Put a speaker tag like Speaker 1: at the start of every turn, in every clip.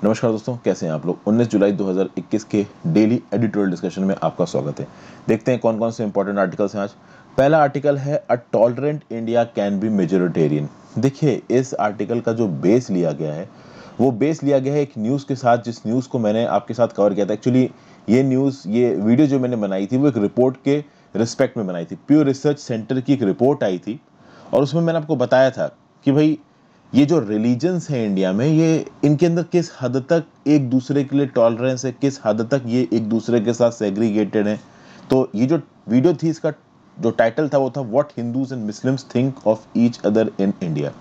Speaker 1: नमस्कार दोस्तों, कैसे हैं आप लोग। 19 जुलाई 2021 के डेली एडिटोरियल डिस्कशन में आपका स्वागत है। देखते हैं कौन कौन से इंपॉर्टेंट आर्टिकल्स हैं आज। पहला आर्टिकल है a tolerant India can be majoritarian. देखिए, इस आर्टिकल का जो बेस लिया गया है वो बेस लिया गया है एक न्यूज़ के साथ, जिस न्यूज़ को मैंने आपके साथ कवर किया था। एक्चुअली ये वीडियो जो मैंने बनाई थी वो एक रिपोर्ट के रिस्पेक्ट में बनाई थी। प्यू रिसर्च सेंटर की एक रिपोर्ट आई थी और उसमें मैंने आपको बताया था कि भाई ये जो रिलीजन्स हैं इंडिया में, ये इनके अंदर किस हद तक एक दूसरे के लिए टॉलरेंस है, किस हद तक ये एक दूसरे के साथ सेग्रीगेटेड है। तो ये जो वीडियो थी, इसका जो टाइटल था वो था what Hindus and Muslims think of each other in India.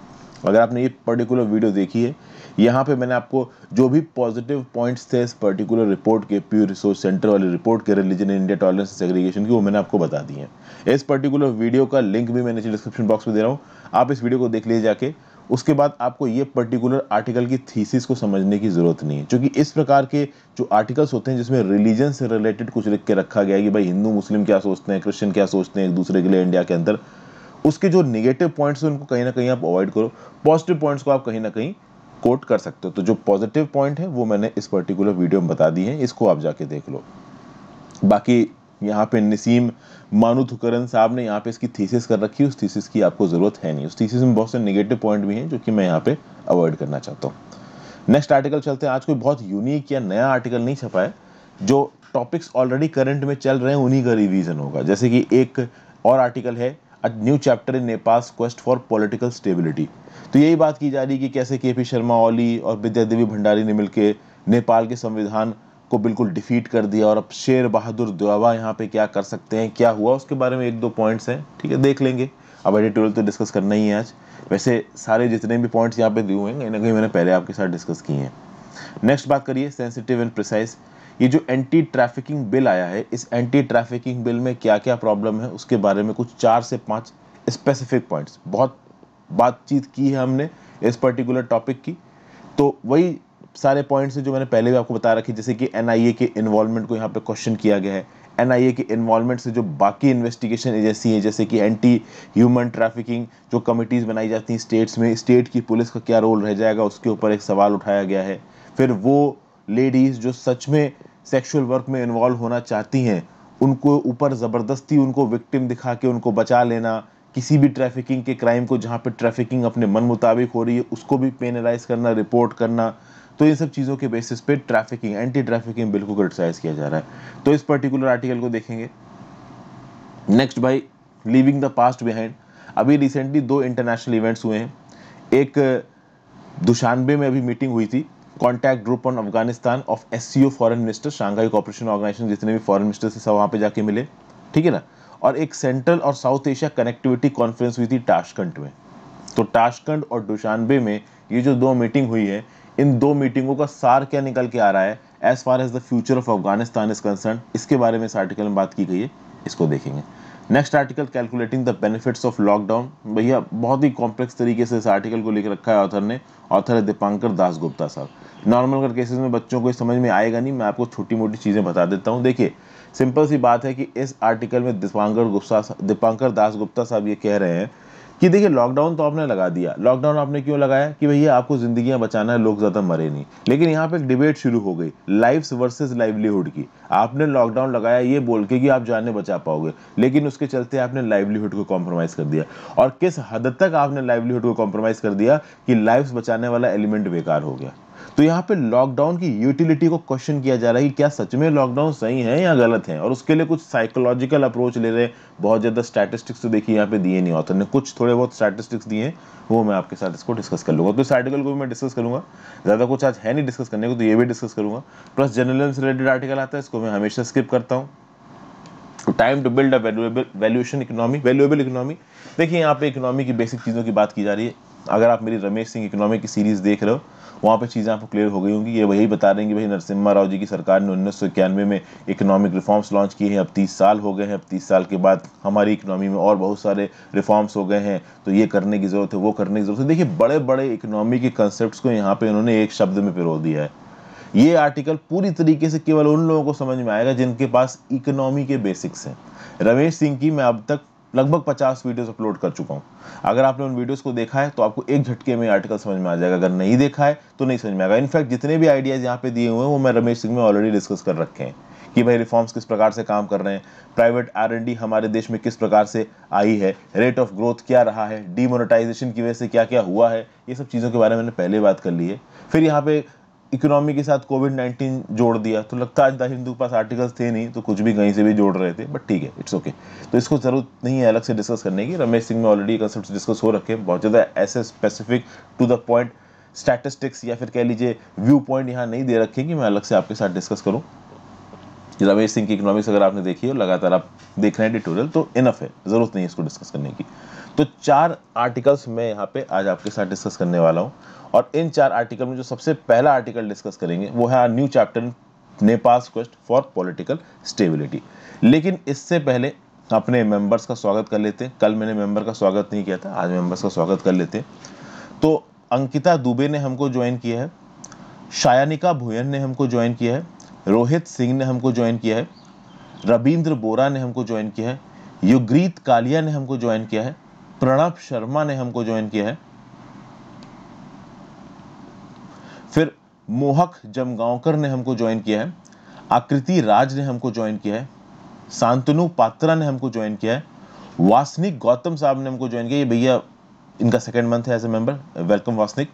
Speaker 1: अगर आपने ये पर्टिकुलर वीडियो देखी है, यहाँ पे मैंने आपको जो भी पॉजिटिव पॉइंट्स थे इस पर्टिकुलर रिपोर्ट के, प्यू रिसोर्स सेंटर वाली रिपोर्ट के religion in India tolerance segregation की, वो मैंने आपको बता दी है। इस पर्टिकुलर वीडियो का लिंक भी मैंने डिस्क्रिप्शन बॉक्स में दे रहा हूँ, आप इस वीडियो को देख लीजिए जाके। उसके बाद आपको ये पर्टिकुलर आर्टिकल की थीसिस को समझने की जरूरत नहीं है, क्योंकि इस प्रकार के जो आर्टिकल्स होते हैं जिसमें रिलीजन से रिलेटेड कुछ लिख के रखा गया है कि भाई हिंदू मुस्लिम क्या सोचते हैं, क्रिश्चियन क्या सोचते हैं एक दूसरे के लिए इंडिया के अंदर, उसके जो निगेटिव पॉइंट्स हैं उनको कहीं ना कहीं आप अवॉइड करो। पॉजिटिव पॉइंट्स को आप कहीं ना कहीं कोट कर सकते हो। तो जो पॉजिटिव पॉइंट है वो मैंने इस पर्टिकुलर वीडियो में बता दी है, इसको आप जाके देख लो। बाकी यहाँ पे नसीम मानुथुकरन साहब ने यहाँ पे इसकी थीसिस कर रखी है, उस थीसिस की आपको जरूरत है नहीं। उस थीसिस में बहुत से नेगेटिव पॉइंट भी हैं जो कि मैं यहाँ पे अवॉइड करना चाहता हूँ। नेक्स्ट आर्टिकल चलते हैं। आज कोई बहुत यूनिक या नया आर्टिकल नहीं छपा है, जो टॉपिक्स ऑलरेडी करंट में चल रहे हैं उन्हीं का रिवीजन होगा। जैसे कि एक और आर्टिकल है a new chapter in Nepals quest for political stability. तो यही बात की जा रही है कि कैसे केपी शर्मा ओली और विद्या देवी भंडारी ने मिलकर नेपाल के संविधान को बिल्कुल डिफीट कर दिया, और अब शेर बहादुर द्यावा यहाँ पे क्या कर सकते हैं, क्या हुआ, उसके बारे में एक दो पॉइंट्स हैं, ठीक है, देख लेंगे। अब एडिटोरियल तो डिस्कस करना ही है आज। वैसे सारे जितने भी पॉइंट्स यहाँ पे दिए हुए हैं कहीं ना कहीं मैंने पहले आपके साथ डिस्कस किए हैं। नेक्स्ट बात करिए सेंसिटिव एंड प्रिसाइज। ये जो एंटी ट्रैफिकिंग बिल आया है, इस एंटी ट्रैफिकिंग बिल में क्या क्या प्रॉब्लम है उसके बारे में कुछ 4 से 5 स्पेसिफिक पॉइंट्स, बहुत बातचीत की है हमने इस पर्टिकुलर टॉपिक की। तो वही सारे पॉइंट्स हैं जो मैंने पहले भी आपको बता रखी, जैसे कि एनआईए के इन्वॉल्वमेंट को यहाँ पे क्वेश्चन किया गया है। एनआईए के इन्वॉल्वमेंट से जो बाकी इन्वेस्टिगेशन एजेंसी है, जैसे कि एंटी ह्यूमन ट्रैफिकिंग जो कमिटीज बनाई जाती हैं स्टेट्स में, स्टेट की पुलिस का क्या रोल रह जाएगा, उसके ऊपर एक सवाल उठाया गया है। फिर वो लेडीज जो सच में सेक्सुअल वर्क में इन्वॉल्व होना चाहती हैं, उनको ऊपर ज़बरदस्ती उनको विक्टिम दिखा के उनको बचा लेना, किसी भी ट्रैफिकिंग के क्राइम को जहाँ पे ट्रैफिकिंग अपने मन मुताबिक हो रही है उसको भी पेनलाइज करना, रिपोर्ट करना। तो इन सब चीज़ों के बेसिस पे ट्रैफिकिंग, एंटी ट्रैफिकिंग बिल को क्रिटिसाइज किया जा रहा है। तो इस पर्टिकुलर आर्टिकल को देखेंगे। नेक्स्ट भाई, लीविंग द पास्ट बिहाइंड। अभी रिसेंटली 2 इंटरनेशनल इवेंट्स हुए हैं। एक दुशानबे में अभी मीटिंग हुई थी, contact group on Afghanistan of SCO foreign minister, Shanghai cooperation organization, जितने भी फॉरेन मिनिस्टर थे सब वहाँ पे जाके मिले, ठीक है ना। और एक सेंट्रल और साउथ एशिया कनेक्टिविटी कॉन्फ्रेंस हुई थी टाशकंड में। तो टाशकंड और दुशानबे में ये जो 2 मीटिंग हुई है, इन 2 मीटिंगों का सार क्या निकल के आ रहा है as far as the future of Afghanistan is concern, इसके बारे में इस आर्टिकल में बात की गई है, इसको देखेंगे। Next article, calculating the benefits of lockdown. भैया बहुत ही कॉम्प्लेक्स तरीके से इस आर्टिकल को लिख रखा है ऑथर ने। ऑथर है दीपांकर दास गुप्ता साहब। नॉर्मल कर केसेस में बच्चों को समझ में आएगा नहीं, मैं आपको छोटी मोटी चीज़ें बता देता हूँ। देखिए, सिंपल सी बात है कि इस आर्टिकल में दीपांकर दास गुप्ता साहब ये कह रहे हैं कि देखिए, लॉकडाउन तो आपने लगा दिया। लॉकडाउन आपने क्यों लगाया कि भैया आपको जिंदगियां बचाना है, लोग ज्यादा मरे नहीं। लेकिन यहाँ पे एक डिबेट शुरू हो गई लाइफ्स वर्सेस लाइवलीहुड की। आपने लॉकडाउन लगाया ये बोल के कि आप जाने बचा पाओगे, लेकिन उसके चलते आपने लाइवलीहुड को कॉम्प्रोमाइज कर दिया। और किस हद तक आपने लाइवलीहुड को कॉम्प्रोमाइज कर दिया कि लाइफ्स बचाने वाला एलिमेंट बेकार हो गया। तो यहाँ पे लॉकडाउन की यूटिलिटी को क्वेश्चन किया जा रहा है कि क्या सच में लॉकडाउन सही है या गलत है, और उसके लिए कुछ साइकोलॉजिकल अप्रोच ले रहे हैं। बहुत ज़्यादा स्टैटिस्टिक्स तो देखिए यहाँ पे दिए नहीं ऑथर ने, कुछ थोड़े बहुत स्टैटिस्टिक्स दिए हैं, वो मैं आपके साथ इसको डिस्कस कर लूँगा। तो इस आर्टिकल को भी मैं डिस्कस करूँगा, ज़्यादा कुछ आज है नहीं डिस्कस करने को, तो ये भी डिस्कस करूँगा। प्लस जर्नलिज्म से रिलेटेड आर्टिकल आता है, इसको मैं हमेशा स्किप करता हूँ। Time to build a valuation economy, valuable economy. देखिए, यहाँ पे इकोनॉमी की बेसिक चीज़ों की बात की जा रही है। अगर आप मेरी रमेश सिंह इकोनॉमी की सीरीज देख रहे हो, वहाँ पे चीज़ें आपको क्लियर हो गई होंगी। ये वही बता रहे हैं कि भाई नरसिम्हा राव जी की सरकार ने 1991 में इकोनॉमिक रिफॉर्म्स लॉन्च किए हैं। अब 30 साल हो गए हैं। अब 30 साल के बाद हमारी इकोनॉमी में और बहुत सारे रिफॉर्म्स हो गए हैं, तो ये करने की ज़रूरत है, वो करने की ज़रूरत है। देखिए, बड़े बड़े इकोनॉमी के कंसेप्ट को यहाँ पे उन्होंने एक शब्द में पिरो दिया है। ये आर्टिकल पूरी तरीके से केवल उन लोगों को समझ में आएगा जिनके पास इकोनॉमी के बेसिक्स हैं। रमेश सिंह की मैं अब तक लगभग 50 वीडियोस अपलोड कर चुका हूँ। अगर आपने उन वीडियोस को देखा है तो आपको एक झटके में आर्टिकल समझ में आ जाएगा, अगर नहीं देखा है तो नहीं समझ में आएगा। इनफैक्ट जितने भी आइडियाज यहाँ पे दिए हुए हैं वो मैं रमेश सिंह में ऑलरेडी डिस्कस कर रखे हैं कि भाई रिफॉर्म्स किस प्रकार से काम कर रहे हैं, प्राइवेट R&D हमारे देश में किस प्रकार से आई है, रेट ऑफ ग्रोथ क्या रहा है, डीमोनेटाइजेशन की वजह से क्या क्या हुआ है, ये सब चीज़ों के बारे में मैंने पहले बात कर ली है। फिर यहाँ पे इकोनॉमी के साथ कोविड-19 जोड़ दिया, तो लगता है आज द हिंदू के पास आर्टिकल्स थे नहीं तो कुछ भी कहीं से भी जोड़ रहे थे, बट ठीक है, इट्स ओके। तो इसको जरूरत नहीं है अलग से डिस्कस करने की, रमेश सिंह में ऑलरेडी कंसेप्ट डिस्कस हो रखे हैं, बहुत ज़्यादा ऐसे specific to the point statistics या फिर कह लीजिए व्यू पॉइंट यहाँ नहीं दे रखे कि मैं अलग से आपके साथ डिस्कस करूँ। रमेश सिंह की इकोनॉमिक्स अगर आपने देखी है और लगातार आप देख रहे हैं ट्यूटोरियल तो इनफ है, जरूरत नहीं है इसको डिस्कस करने की। तो 4 आर्टिकल्स मैं यहाँ पे आज आपके साथ डिस्कस करने वाला हूँ, और इन 4 आर्टिकल में जो सबसे पहला आर्टिकल डिस्कस करेंगे वो है new chapter Nepals quest for political stability. लेकिन इससे पहले अपने मेंबर्स का स्वागत कर लेते हैं। कल मैंने मेंबर का स्वागत नहीं किया था, आज मेंबर्स का स्वागत कर लेते हैं। तो अंकिता दुबे ने हमको ज्वाइन किया है, शायानिका भुयन ने हमको ज्वाइन किया है, रोहित सिंह ने हमको ज्वाइन किया है, रविंद्र बोरा ने हमको ज्वाइन किया है, युगरीत कालिया ने हमको ज्वाइन किया है, प्रणव शर्मा ने हमको ज्वाइन किया है, फिर मोहक जमगांवकर ने हमको ज्वाइन किया है, आकृति राज ने हमको ज्वाइन किया है, शांतनु पात्रा ने हमको ज्वाइन किया है, वासनिक गौतम साहब ने हमको ज्वाइन किया है, ये भैया इनका सेकंड मंथ है as a member, welcome Wasnik.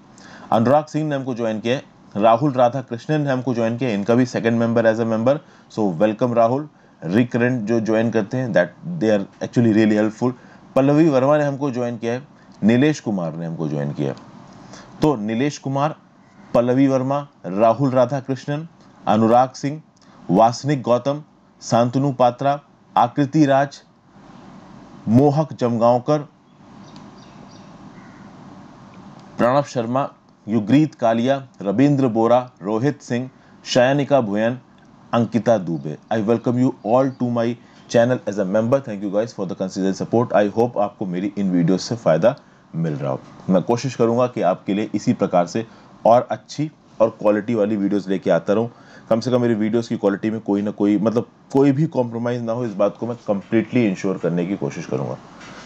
Speaker 1: Anurag Singh ने हमको ज्वाइन किया है, राहुल राधा कृष्णन ने हमको ज्वाइन किया, इनका भी second member as a member, so welcome Rahul. Recurrent जो ज्वाइन करते हैं that they are actually really helpful. Pallavi Verma ने हमको ज्वाइन किया है, नीलेश कुमार ने हमको ज्वाइन किया। तो Nilesh Kumar, Pallavi Verma, Rahul Radha Krishnan, Anurag Singh, Wasnik Gautam, Shantanu Patra, Akriti Raj, Mohak Jamgaonkar, Pranav Sharma, Yugreet Kalia, Ravindra Bora, Rohit Singh, Shayanika Bhuyan, Ankita Dubey. I welcome you all to my channel as a member. Thank you guys for the consistent support. I hope आपको मेरी इन वीडियोस से फायदा मिल रहा हो। मैं कोशिश करूंगा कि आपके लिए इसी प्रकार से और अच्छी और क्वालिटी वाली वीडियोस लेके आता रहूं। कम से कम मेरी वीडियोस की क्वालिटी में कोई ना कोई मतलब कोई भी कॉम्प्रोमाइज़ ना हो, इस बात को मैं कंप्लीटली इंश्योर करने की कोशिश करूंगा।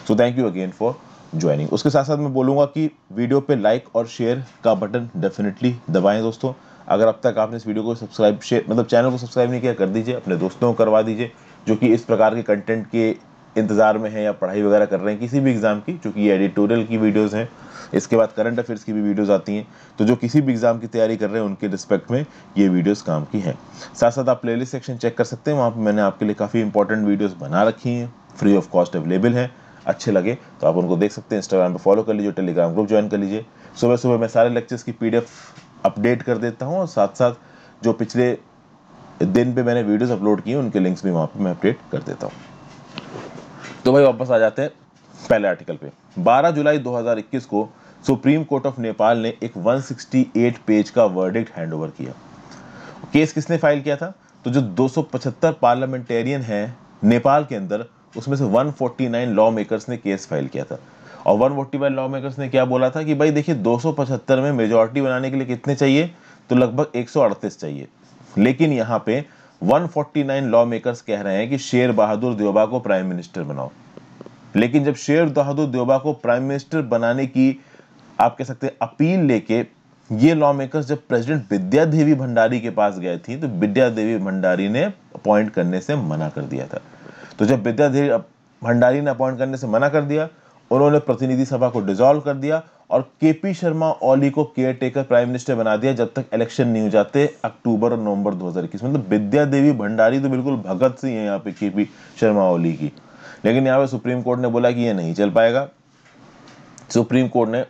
Speaker 1: So thank you again for joining. उसके साथ साथ मैं बोलूँगा कि वीडियो पे लाइक और शेयर का बटन डेफिनेटली दबाएं दोस्तों। अगर अब तक आपने इस वीडियो को सब्सक्राइब शेयर मतलब चैनल को सब्सक्राइब नहीं किया, कर दीजिए, अपने दोस्तों को करवा दीजिए जो कि इस प्रकार के कंटेंट के इंतजार में है या पढ़ाई वगैरह कर रहे हैं किसी भी एग्जाम की, क्योंकि ये एडिटोरियल की वीडियोज़ हैं। इसके बाद करंट अफेयर्स की भी वीडियोज़ आती हैं, तो जो किसी भी एग्जाम की तैयारी कर रहे हैं उनके रिस्पेक्ट में ये वीडियोज़ काम की हैं। साथ साथ आप प्लेलिस्ट सेक्शन चेक कर सकते हैं, वहाँ पर मैंने आपके लिए काफ़ी इंपॉर्टेंट वीडियोज़ बना रखी हैं, फ्री ऑफ कॉस्ट अवेलेबल है। अच्छे लगे तो आप उनको देख सकते हैं, इंस्टाग्राम पे फॉलो कर लीजिए, टेलीग्राम ग्रुप ज्वाइन कर लीजिए। सुबह सुबह मैं सारे लेक्चर्स की PDF अपडेट कर देता हूँ, और साथ साथ जो पिछले दिन पे मैंने वीडियोस अपलोड किए उनके लिंक्स भी वहाँ पे मैं अपडेट कर देता हूँ। तो भाई वापस आ जाते हैं पहले आर्टिकल पे। 12 जुलाई 2021 को सुप्रीम कोर्ट ऑफ नेपाल ने एक 168 पेज का वर्डिक्ट हैंडओवर किया। केस किसने फाइल किया था? तो जो 275 पार्लियामेंटेरियन हैं नेपाल के अंदर, उसमें से 149 लॉ मेकर्स ने केस फाइल किया था। और 141 लॉ मेकर्स ने क्या बोला था कि भाई देखिए 275 में मेजॉरिटी बनाने के लिए कितने चाहिए? तो लगभग 138 चाहिए। लेकिन यहाँ पे 149 लॉ मेकर्स कह रहे हैं कि शेर बहादुर देवबा को प्राइम मिनिस्टर बनाओ। लेकिन जब शेर बहादुर देवबा को प्राइम मिनिस्टर बनाने की आप कह सकते हैं अपील लेके ये लॉ मेकर्स जब प्रेसिडेंट विद्या देवी भंडारी के पास गए थी, तो विद्या देवी भंडारी ने अपॉइंट करने से मना कर दिया था। तो जब विद्या देवी भंडारी ने अपॉइंट करने से मना कर दिया, उन्होंने प्रतिनिधि सभा को डिसॉल्व कर दिया और KP शर्मा ओली को केयर टेकर प्राइम मिनिस्टर बना दिया जब तक इलेक्शन नहीं हो जाते अक्टूबर और नवंबर 2021 में। मतलब विद्या देवी भंडारी तो बिल्कुल भगत सी है यहाँ पे KP शर्मा ओली की। लेकिन यहाँ पे सुप्रीम कोर्ट ने बोला कि ये नहीं चल पाएगा। सुप्रीम कोर्ट ने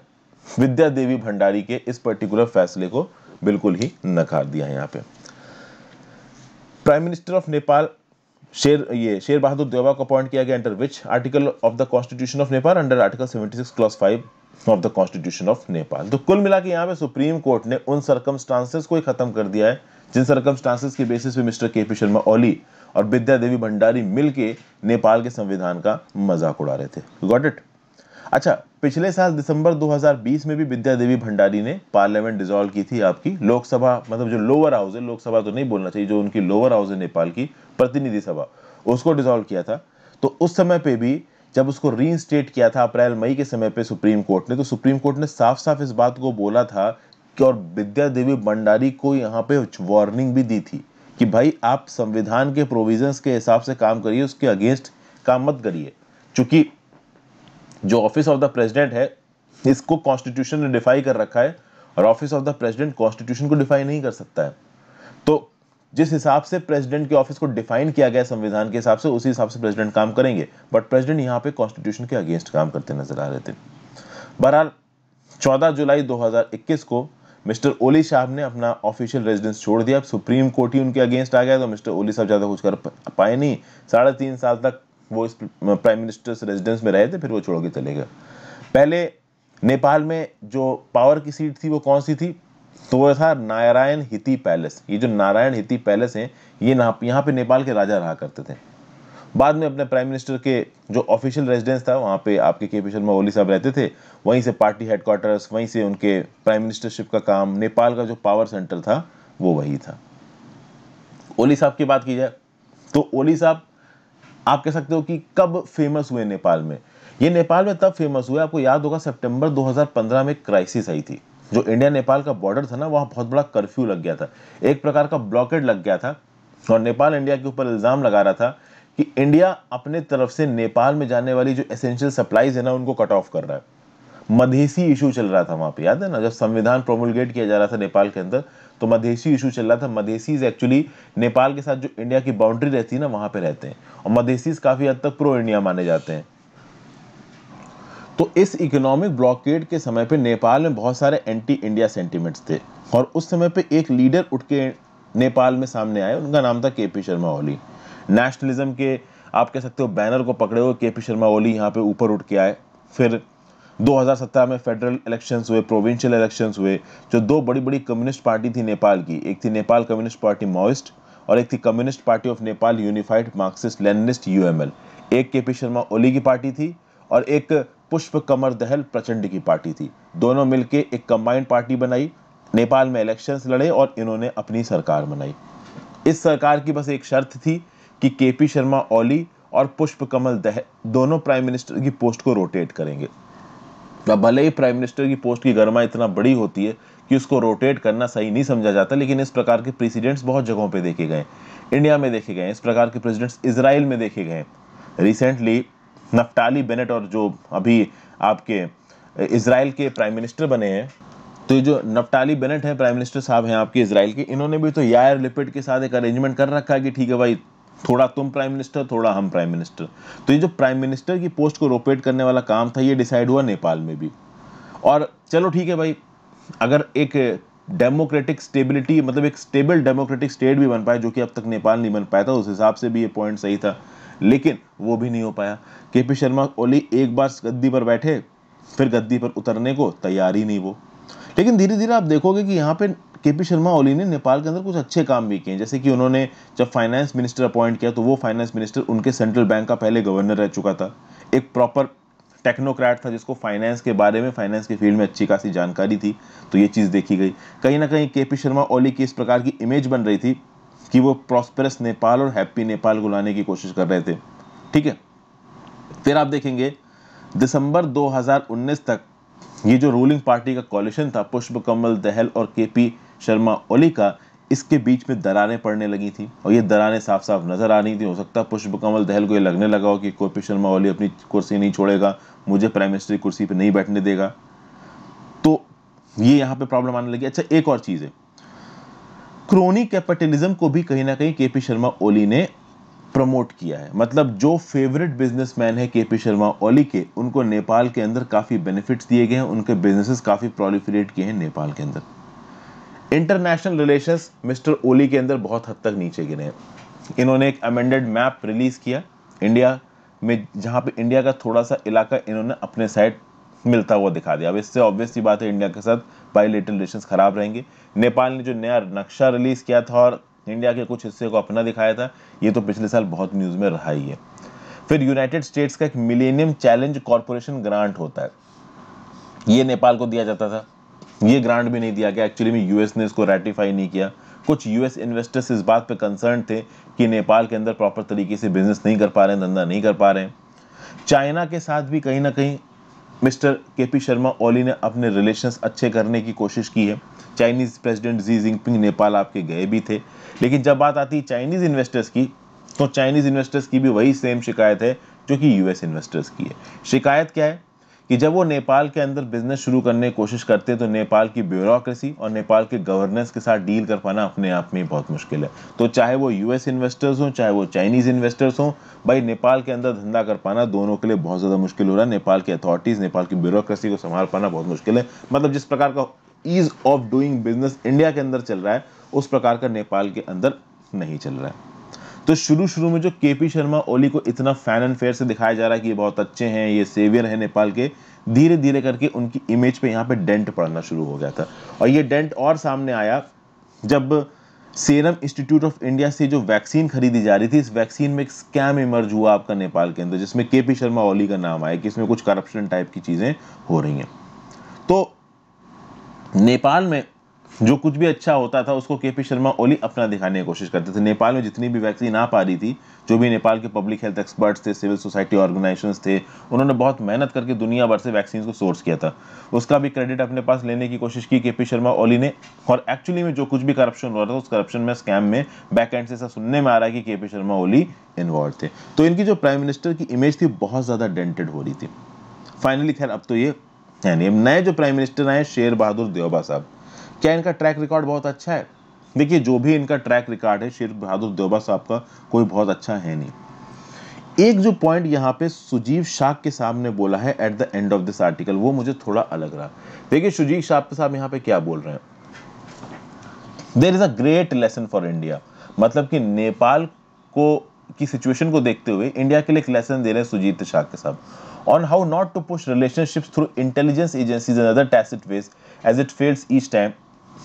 Speaker 1: विद्या देवी भंडारी के इस पर्टिकुलर फैसले को बिल्कुल ही नकार दिया। यहाँ पे prime minister of Nepal Sher Bahadur Deuba को अपॉइंट किया गया under which article of the constitution of Nepal? Under article 76 clause 5 of the constitution of Nepal. तो कुल मिला के यहाँ पे सुप्रीम कोर्ट ने उन सर्कमस्टांसेस को ही खत्म कर दिया है जिन सर्कमस्टांसेस के बेसिस पे मिस्टर KP शर्मा ओली और विद्या देवी भंडारी मिलके नेपाल के संविधान का मजाक उड़ा रहे थे। Got it? अच्छा, पिछले साल दिसंबर 2020 में भी विद्या देवी भंडारी ने पार्लियामेंट डिसॉल्व की थी आपकी लोकसभा, मतलब जो लोअर हाउस है, लोकसभा तो नहीं बोलना चाहिए, जो उनकी लोअर हाउस है नेपाल की प्रतिनिधि सभा, उसको डिसॉल्व किया था। तो उस समय पे भी जब उसको रीइंस्टेट किया था अप्रैल मई के समय पे सुप्रीम कोर्ट ने, तो सुप्रीम कोर्ट ने साफ साफ इस बात को बोला था कि, और विद्या देवी भंडारी को यहाँ पे वार्निंग भी दी थी कि भाई आप संविधान के प्रोविजंस के हिसाब से काम करिए, उसके अगेंस्ट काम मत करिए, क्योंकि जो ऑफिस ऑफ द प्रेसिडेंट है इसको कॉन्स्टिट्यूशन ने डिफाई कर रखा है और office of the president constitution को डिफाई नहीं कर सकता है। तो जिस हिसाब से प्रेसिडेंट के ऑफिस को डिफाइन किया गया संविधान के हिसाब से, उसी हिसाब से प्रेसिडेंट काम करेंगे, बट प्रेसिडेंट यहाँ पे कॉन्स्टिट्यूशन के अगेंस्ट काम करते नजर आ रहे थे। बहरहाल 14 जुलाई 2021 को मिस्टर ओली साहब ने अपना ऑफिशियल रेजिडेंस छोड़ दिया। सुप्रीम कोर्ट ही उनके अगेंस्ट आ गया, तो मिस्टर ओली साहब ज्यादा कुछ कर पाए नहीं। 3.5 साल तक वो इस प्राइम मिनिस्टर्स रेजिडेंस में रहे थे, फिर वो छोड़ के चले गए। पहले नेपाल में जो पावर की सीट थी वो कौन सी थी, तो वो था नारायण हिती पैलेस। ये जो नारायण हिती पैलेस है, ये यहाँ पे नेपाल के राजा रहा करते थे। बाद में अपने प्राइम मिनिस्टर के जो ऑफिशियल रेजिडेंस था वहाँ पे आपके के पी शर्मा ओली साहब रहते थे, वहीं से पार्टी हेडक्वार्टर्स, वहीं से उनके प्राइम मिनिस्टरशिप का काम, नेपाल का जो पावर सेंटर था वो वही था। ओली साहब की बात की जाए तो ओली साहब आप कह सकते हो कि कब फेमस हुए नेपाल में। ये नेपाल में तब फेमस हुए, आपको याद होगा सितंबर 2015 में क्राइसिस आई थी। जो इंडिया नेपाल का बॉर्डर था ना, वहाँ बहुत बड़ा कर्फ्यू लग गया था, एक प्रकार का ब्लॉकेड लग गया था, और नेपाल इंडिया के ऊपर इल्जाम लगा रहा था कि इंडिया अपने तरफ से नेपाल में जाने वाली जो एसेंशियल सप्लाईज है ना, उनको कट ऑफ कर रहा है। मधेसी इशू चल रहा था वहाँ पे, याद है ना, जब संविधान प्रोमुलगेट किया जा रहा था नेपाल के अंदर, तो मधेसी इशू चल रहा था। मधेसीज एक्चुअली नेपाल के साथ जो इंडिया की बाउंड्री रहती है ना, वहाँ पे रहते हैं, और मधेसीज काफी हद तक प्रो इंडिया माने जाते हैं। तो इस इकोनॉमिक ब्लॉकेड के समय पे नेपाल में बहुत सारे एंटी इंडिया सेंटिमेंट्स थे, और उस समय पे एक लीडर उठ के नेपाल में सामने आए, उनका नाम था के पी शर्मा ओली। नेशनलिज्म के आप कह सकते हो बैनर को पकड़े हुए के पी शर्मा ओली यहाँ पे ऊपर उठ के आए। फिर 2017 में फेडरल इलेक्शंस हुए, प्रोविंशियल इलेक्शंस हुए। जो दो बड़ी बड़ी कम्युनिस्ट पार्टी थी नेपाल की, एक थी नेपाल कम्युनिस्ट पार्टी माओइस्ट, और एक थी communist party of Nepal unified Marxist Leninist UML. एक के पी शर्मा ओली की पार्टी थी और एक पुष्प कमर दहल प्रचंड की पार्टी थी। दोनों मिलके एक कंबाइंड पार्टी बनाई, नेपाल में इलेक्शंस लड़े और इन्होंने अपनी सरकार बनाई। इस सरकार की बस एक शर्त थी कि के पी शर्मा ओली और पुष्प कमल दहल दोनों प्राइम मिनिस्टर की पोस्ट को रोटेट करेंगे। अब भले ही प्राइम मिनिस्टर की पोस्ट की गरिमा इतना बड़ी होती है कि उसको रोटेट करना सही नहीं समझा जाता, लेकिन इस प्रकार के प्रेसिडेंट्स बहुत जगहों पे देखे गए, इंडिया में देखे गए, इस प्रकार के प्रेसिडेंट्स इजराइल में देखे गए। रिसेंटली नफ्ताली बेनेट, और जो अभी आपके इजराइल के प्राइम मिनिस्टर बने हैं, तो ये जो नफ्ताली बेनेट है प्राइम मिनिस्टर साहब हैं आपके इजराइल के, इन्होंने भी तो यायर लिपिड के साथ एक अरेंजमेंट कर रखा है कि ठीक है भाई, थोड़ा तुम प्राइम मिनिस्टर, थोड़ा हम प्राइम मिनिस्टर। तो ये जो प्राइम मिनिस्टर की पोस्ट को रोटेट करने वाला काम था, ये डिसाइड हुआ नेपाल में भी। और चलो ठीक है भाई, अगर एक डेमोक्रेटिक स्टेबिलिटी, मतलब एक स्टेबल डेमोक्रेटिक स्टेट भी बन पाए, जो कि अब तक नेपाल नहीं बन पाया था, उस हिसाब से भी ये पॉइंट सही था, लेकिन वो भी नहीं हो पाया। के पी शर्मा ओली एक बार गद्दी पर बैठे, फिर गद्दी पर उतरने को तैयार ही नहीं वो। लेकिन धीरे धीरे आप देखोगे कि यहाँ पे के पी शर्मा ओली ने नेपाल के अंदर कुछ अच्छे काम भी किए, जैसे कि उन्होंने जब फाइनेंस मिनिस्टर अपॉइंट किया, तो वो फाइनेंस मिनिस्टर उनके सेंट्रल बैंक का पहले गवर्नर रह चुका था, एक प्रॉपर टेक्नोक्रेट था जिसको फाइनेंस के बारे में, फाइनेंस के फील्ड में अच्छी खासी जानकारी थी। तो ये चीज़ देखी गई। कहीं ना कहीं के पी शर्मा ओली की इस प्रकार की इमेज बन रही थी कि वो प्रॉस्पेरस नेपाल और हैप्पी नेपाल को लाने की कोशिश कर रहे थे। ठीक है, फिर आप देखेंगे दिसंबर 2019 तक ये जो रूलिंग पार्टी का कॉलिशन था, पुष्प कमल दहल और के पी शर्मा ओली का, इसके बीच में दरारें पड़ने लगी थी, और ये दरारें साफ साफ नजर आ रही थी। हो सकता है पुष्प कमल दहल को ये लगने लगा हो कि के पी शर्मा ओली अपनी कुर्सी नहीं छोड़ेगा, मुझे प्राइम मिनिस्टर की कुर्सी पर नहीं बैठने देगा, तो ये यहाँ पे प्रॉब्लम आने लगी। अच्छा, एक और चीज है, क्रोनी कैपिटलिज्म को भी कहीं ना कहीं के पी शर्मा ओली ने प्रमोट किया है। मतलब जो फेवरेट बिजनेसमैन है के पी शर्मा ओली के, उनको नेपाल के अंदर काफी बेनिफिट्स दिए गए हैं, उनके बिजनेसेस काफी प्रोलिफरेट किए हैं नेपाल के अंदर। इंटरनेशनल रिलेशंस मिस्टर ओली के अंदर बहुत हद तक नीचे गिरे हैं। इन्होंने एक अमेंडेड मैप रिलीज किया इंडिया में, जहां पे इंडिया का थोड़ा सा इलाका इन्होंने अपने साइड मिलता हुआ दिखा दिया। अब इससे ऑब्वियस सी बात है, इंडिया के साथ बायलैटरल रिलेशंस खराब रहेंगे। नेपाल ने जो नया नक्शा रिलीज किया था और इंडिया के कुछ हिस्से को अपना दिखाया था, ये तो पिछले साल बहुत न्यूज में रहा ही है। फिर यूनाइटेड स्टेट्स का एक मिलेनियम चैलेंज कॉर्पोरेशन ग्रांट होता है, ये नेपाल को दिया जाता था, ये ग्रांट भी नहीं दिया गया। एक्चुअली में यूएस ने इसको रेटिफाई नहीं किया। कुछ यूएस इन्वेस्टर्स इस बात पे कंसर्न थे कि नेपाल के अंदर प्रॉपर तरीके से बिजनेस नहीं कर पा रहे हैं, धंधा नहीं कर पा रहे हैं। चाइना के साथ भी कहीं ना कहीं मिस्टर केपी शर्मा ओली ने अपने रिलेशंस अच्छे करने की कोशिश की है। Chinese president Xi Jinping Nepal आपके गए भी थे, लेकिन जब बात आती है चाइनीज इन्वेस्टर्स की, तो चाइनीज इन्वेस्टर्स की भी वही सेम शिकायत है जो कि यूएस इन्वेस्टर्स की है। शिकायत क्या है कि जब वो नेपाल के अंदर बिजनेस शुरू करने की कोशिश करते हैं तो नेपाल की ब्यूरोक्रेसी और नेपाल के गवर्नेंस के साथ डील कर पाना अपने आप में बहुत मुश्किल है। तो चाहे वो यूएस इन्वेस्टर्स हो चाहे वो चाइनीज इन्वेस्टर्स हो, भाई नेपाल के अंदर धंधा कर पाना दोनों के लिए बहुत ज़्यादा मुश्किल हो रहा है। नेपाल की अथॉरिटीज़, नेपाल की ब्यूरोक्रेसी को संभाल पाना बहुत मुश्किल है। मतलब जिस प्रकार का ease of doing business India के अंदर चल रहा है, उस प्रकार का नेपाल के अंदर नहीं चल रहा है। तो शुरू में जो केपी शर्मा ओली को इतना फैन एंड फेयर से दिखाया जा रहा है कि ये बहुत अच्छे हैं, ये सेवियर है नेपाल के, धीरे धीरे करके उनकी इमेज पे यहाँ पे डेंट पड़ना शुरू हो गया था। और ये डेंट और सामने आया जब सीरम इंस्टीट्यूट ऑफ इंडिया से जो वैक्सीन खरीदी जा रही थी, इस वैक्सीन में एक स्कैम इमर्ज हुआ आपका नेपाल के अंदर, जिसमें केपी शर्मा ओली का नाम आया कि इसमें कुछ करप्शन टाइप की चीजें हो रही हैं। तो नेपाल में जो कुछ भी अच्छा होता था उसको केपी शर्मा ओली अपना दिखाने की कोशिश करते थे। नेपाल में जितनी भी वैक्सीन आ पा रही थी, जो भी नेपाल के पब्लिक हेल्थ एक्सपर्ट्स थे, सिविल सोसाइटी ऑर्गेनाइजेशंस थे, उन्होंने बहुत मेहनत करके दुनिया भर से वैक्सीन को सोर्स किया था। उसका भी क्रेडिट अपने पास लेने की कोशिश की केपी शर्मा ओली ने। और एक्चुअली में जो कुछ भी करप्शन हो रहा था, उस करप्शन में, स्कैम में, बैक एंड से ऐसा सुनने में आ रहा है कि केपी शर्मा ओली इन्वॉल्व थे। तो इनकी जो प्राइम मिनिस्टर की इमेज थी बहुत ज़्यादा डेंटेड हो रही थी। फाइनली खैर अब तो ये है नहीं। नए जो प्राइम मिनिस्टर आए शेर बहादुर देवबा साहब, क्या इनका ट्रैक रिकॉर्ड बहुत अच्छा है? देखिए जो भी इनका ट्रैक रिकॉर्ड है, शेर बहादुर देवबा साहब का कोई बहुत अच्छा है नहीं। एक जो पॉइंट यहाँ पे सुजीव शाक के सामने बोला है at the end of this article, वो मुझे थोड़ा अलग रहा। देखिए सुजीव शाक साहब यहाँ पे क्या बोल रहे हैं, there is a great lesson for India. मतलब कि नेपाल को की सिचुएशन को देखते हुए इंडिया के लिए एक लेसन दे रहे हैं सुजीत शाक के साहब, on how not to push relationships through intelligence agencies and other tacit ways as it fails each time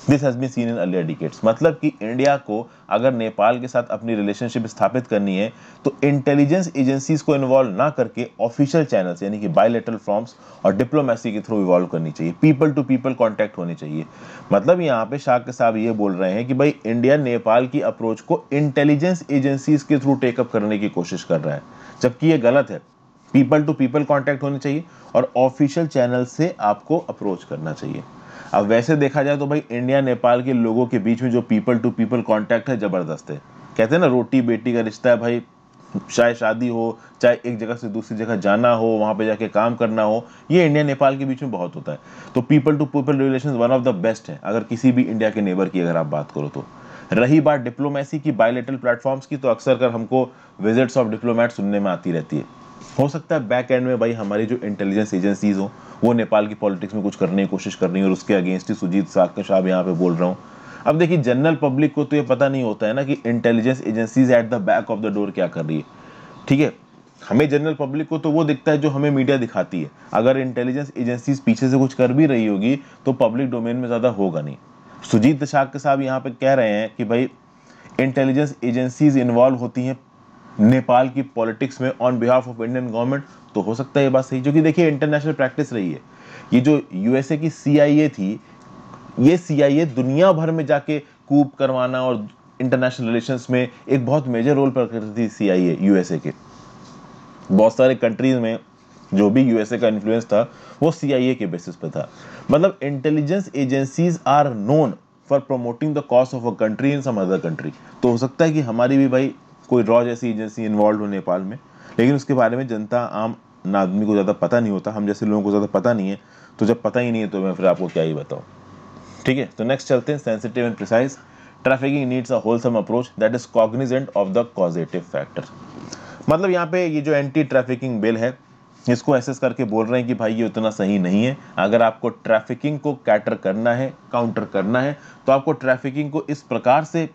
Speaker 1: this has been seen in earlier decades। मतलब कि इंडिया को अगर नेपाल के साथ अपनी रिलेशनशिप स्थापित करनी है तो इंटेलिजेंस एजेंसीज को इन्वॉल्व ना करके ऑफिशियल चैनल्स यानी कि बायलैटरल फॉर्म्स और डिप्लोमेसी के थ्रू इवॉल्व करनी चाहिए, पीपल टू पीपल कॉन्टैक्ट होनी चाहिए। मतलब यहाँ पे शाह साहब ये बोल रहे हैं कि भाई इंडिया नेपाल की अप्रोच को इंटेलिजेंस एजेंसीज के थ्रू टेकअप करने की कोशिश कर रहा है, जबकि ये गलत है। पीपल टू पीपल कांटेक्ट होने चाहिए और ऑफिशियल चैनल से आपको अप्रोच करना चाहिए। अब वैसे देखा जाए तो भाई इंडिया नेपाल के लोगों के बीच में जो पीपल टू पीपल कांटेक्ट है जबरदस्त है। कहते हैं ना रोटी बेटी का रिश्ता है भाई, चाहे शादी हो, चाहे एक जगह से दूसरी जगह जाना हो, वहां पे जाके काम करना हो, ये इंडिया नेपाल के बीच में बहुत होता है। तो people to people relations one of the best है अगर किसी भी इंडिया के नेबर की अगर आप बात करो तो। रही बात डिप्लोमेसी की, बायलैटरल प्लेटफॉर्म्स की, तो अक्सर कर हमको विजिट्स ऑफ डिप्लोमेट सुनने में आती रहती है। हो सकता है बैक एंड में भाई हमारी जो इंटेलिजेंस एजेंसीज हो वो नेपाल की पॉलिटिक्स में कुछ करने की कोशिश कर रही है और उसके अगेंस्ट ही सुजीत साहब यहाँ पे बोल रहा हूँ। अब देखिए जनरल पब्लिक को तो ये पता नहीं होता है ना कि intelligence agencies at the back of the door क्या कर रही है, ठीक है। हमें जनरल पब्लिक को तो वो दिखता है जो हमें मीडिया दिखाती है। अगर इंटेलिजेंस एजेंसीज पीछे से कुछ कर भी रही होगी तो पब्लिक डोमेन में ज़्यादा होगा नहीं। सुजीत साहब यहाँ पे कह रहे हैं कि भाई इंटेलिजेंस एजेंसीज इन्वॉल्व होती हैं नेपाल की पॉलिटिक्स में on behalf of Indian government, तो हो सकता है ये बात सही, जो कि देखिए इंटरनेशनल प्रैक्टिस रही है। ये जो यूएसए की सीआईए थी, ये सीआईए दुनिया भर में जाके कूप करवाना और इंटरनेशनल रिलेशंस में एक बहुत मेजर रोल प्ले करती थी सीआईए यूएसए के। बहुत सारे कंट्रीज में जो भी यूएसए का इन्फ्लुएंस था वो सीआईए के बेसिस पे था। मतलब intelligence agencies are known for promoting the cause of a country in some other country. तो हो सकता है कि हमारी भी भाई कोई रॉ जैसी एजेंसी इन्वॉल्व हो नेपाल में, लेकिन उसके बारे में जनता आम आदमी को ज़्यादा पता नहीं होता, हम जैसे लोगों को ज़्यादा पता नहीं है। तो जब पता ही नहीं है तो मैं फिर आपको क्या ही बताऊँ, ठीक है। तो नेक्स्ट चलते हैं, sensitive and precise. Trafficking needs a wholesome approach that is Cognizant of the causative factor. मतलब यहाँ पे ये जो एंटी ट्रैफिकिंग बिल है इसको एसेस करके बोल रहे हैं कि भाई ये उतना सही नहीं है। अगर आपको ट्रैफिकिंग को कैटर करना है, काउंटर करना है, तो आपको ट्रैफिकिंग को इस प्रकार से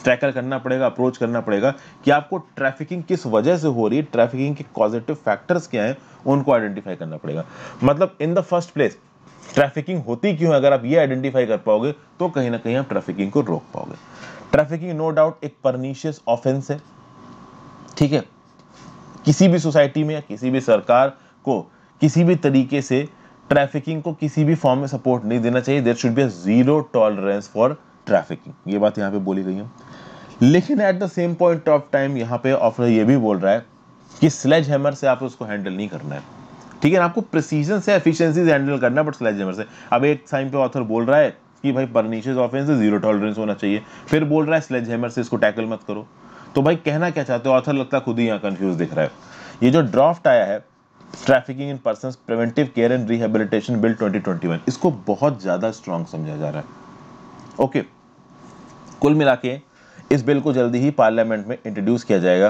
Speaker 1: टैकल करना पड़ेगा, अप्रोच करना पड़ेगा कि आपको ट्रैफिकिंग किस वजह से हो रही है, ट्रैफिकिंग के पॉजिटिव फैक्टर्स क्या हैं, उनको आइडेंटिफाई करना पड़ेगा। मतलब in the first place trafficking होती क्यों है, अगर आप ये आइडेंटिफाई कर पाओगे तो कहीं ना कहीं आप ट्रैफिकिंग को रोक पाओगे। ट्रैफिकिंग नो डाउट एक परनीशियस ऑफेंस है, ठीक है। किसी भी सोसाइटी में या किसी भी सरकार को किसी भी तरीके से ट्रैफिकिंग को किसी भी फॉर्म में सपोर्ट नहीं देना चाहिए। There should be a zero tolerance for trafficking, ये बात यहाँ पे बोली गई है। लेकिन at the same point of time यहाँ पे ऑफर ये भी बोल रहा है कि स्लेज हैमर से आप उसको हैंडल नहीं करना है, ठीक है ना, आपको प्रिसीजन से एफिशिएंसी से हैंडल करना है, बट स्लेज हैमर से। अब एक टाइम पे ऑथर बोल रहा है कि भाई परनीशियस ऑफेंस से जीरो टॉलरेंस होना चाहिए, फिर बोल रहा है स्लेज हैमर से इसको टैकल मत करो। तो भाई कहना क्या चाहते हो ऑथर, लगता है खुद ही यहाँ कंफ्यूज दिख रहा है। ये जो ड्राफ्ट आया है trafficking in persons preventive care and rehabilitation bill 2021, इसको बहुत ज्यादा स्ट्रांग समझा जा रहा है। ओके, कुल मिला के इस बिल को जल्दी ही पार्लियामेंट में इंट्रोड्यूस किया जाएगा।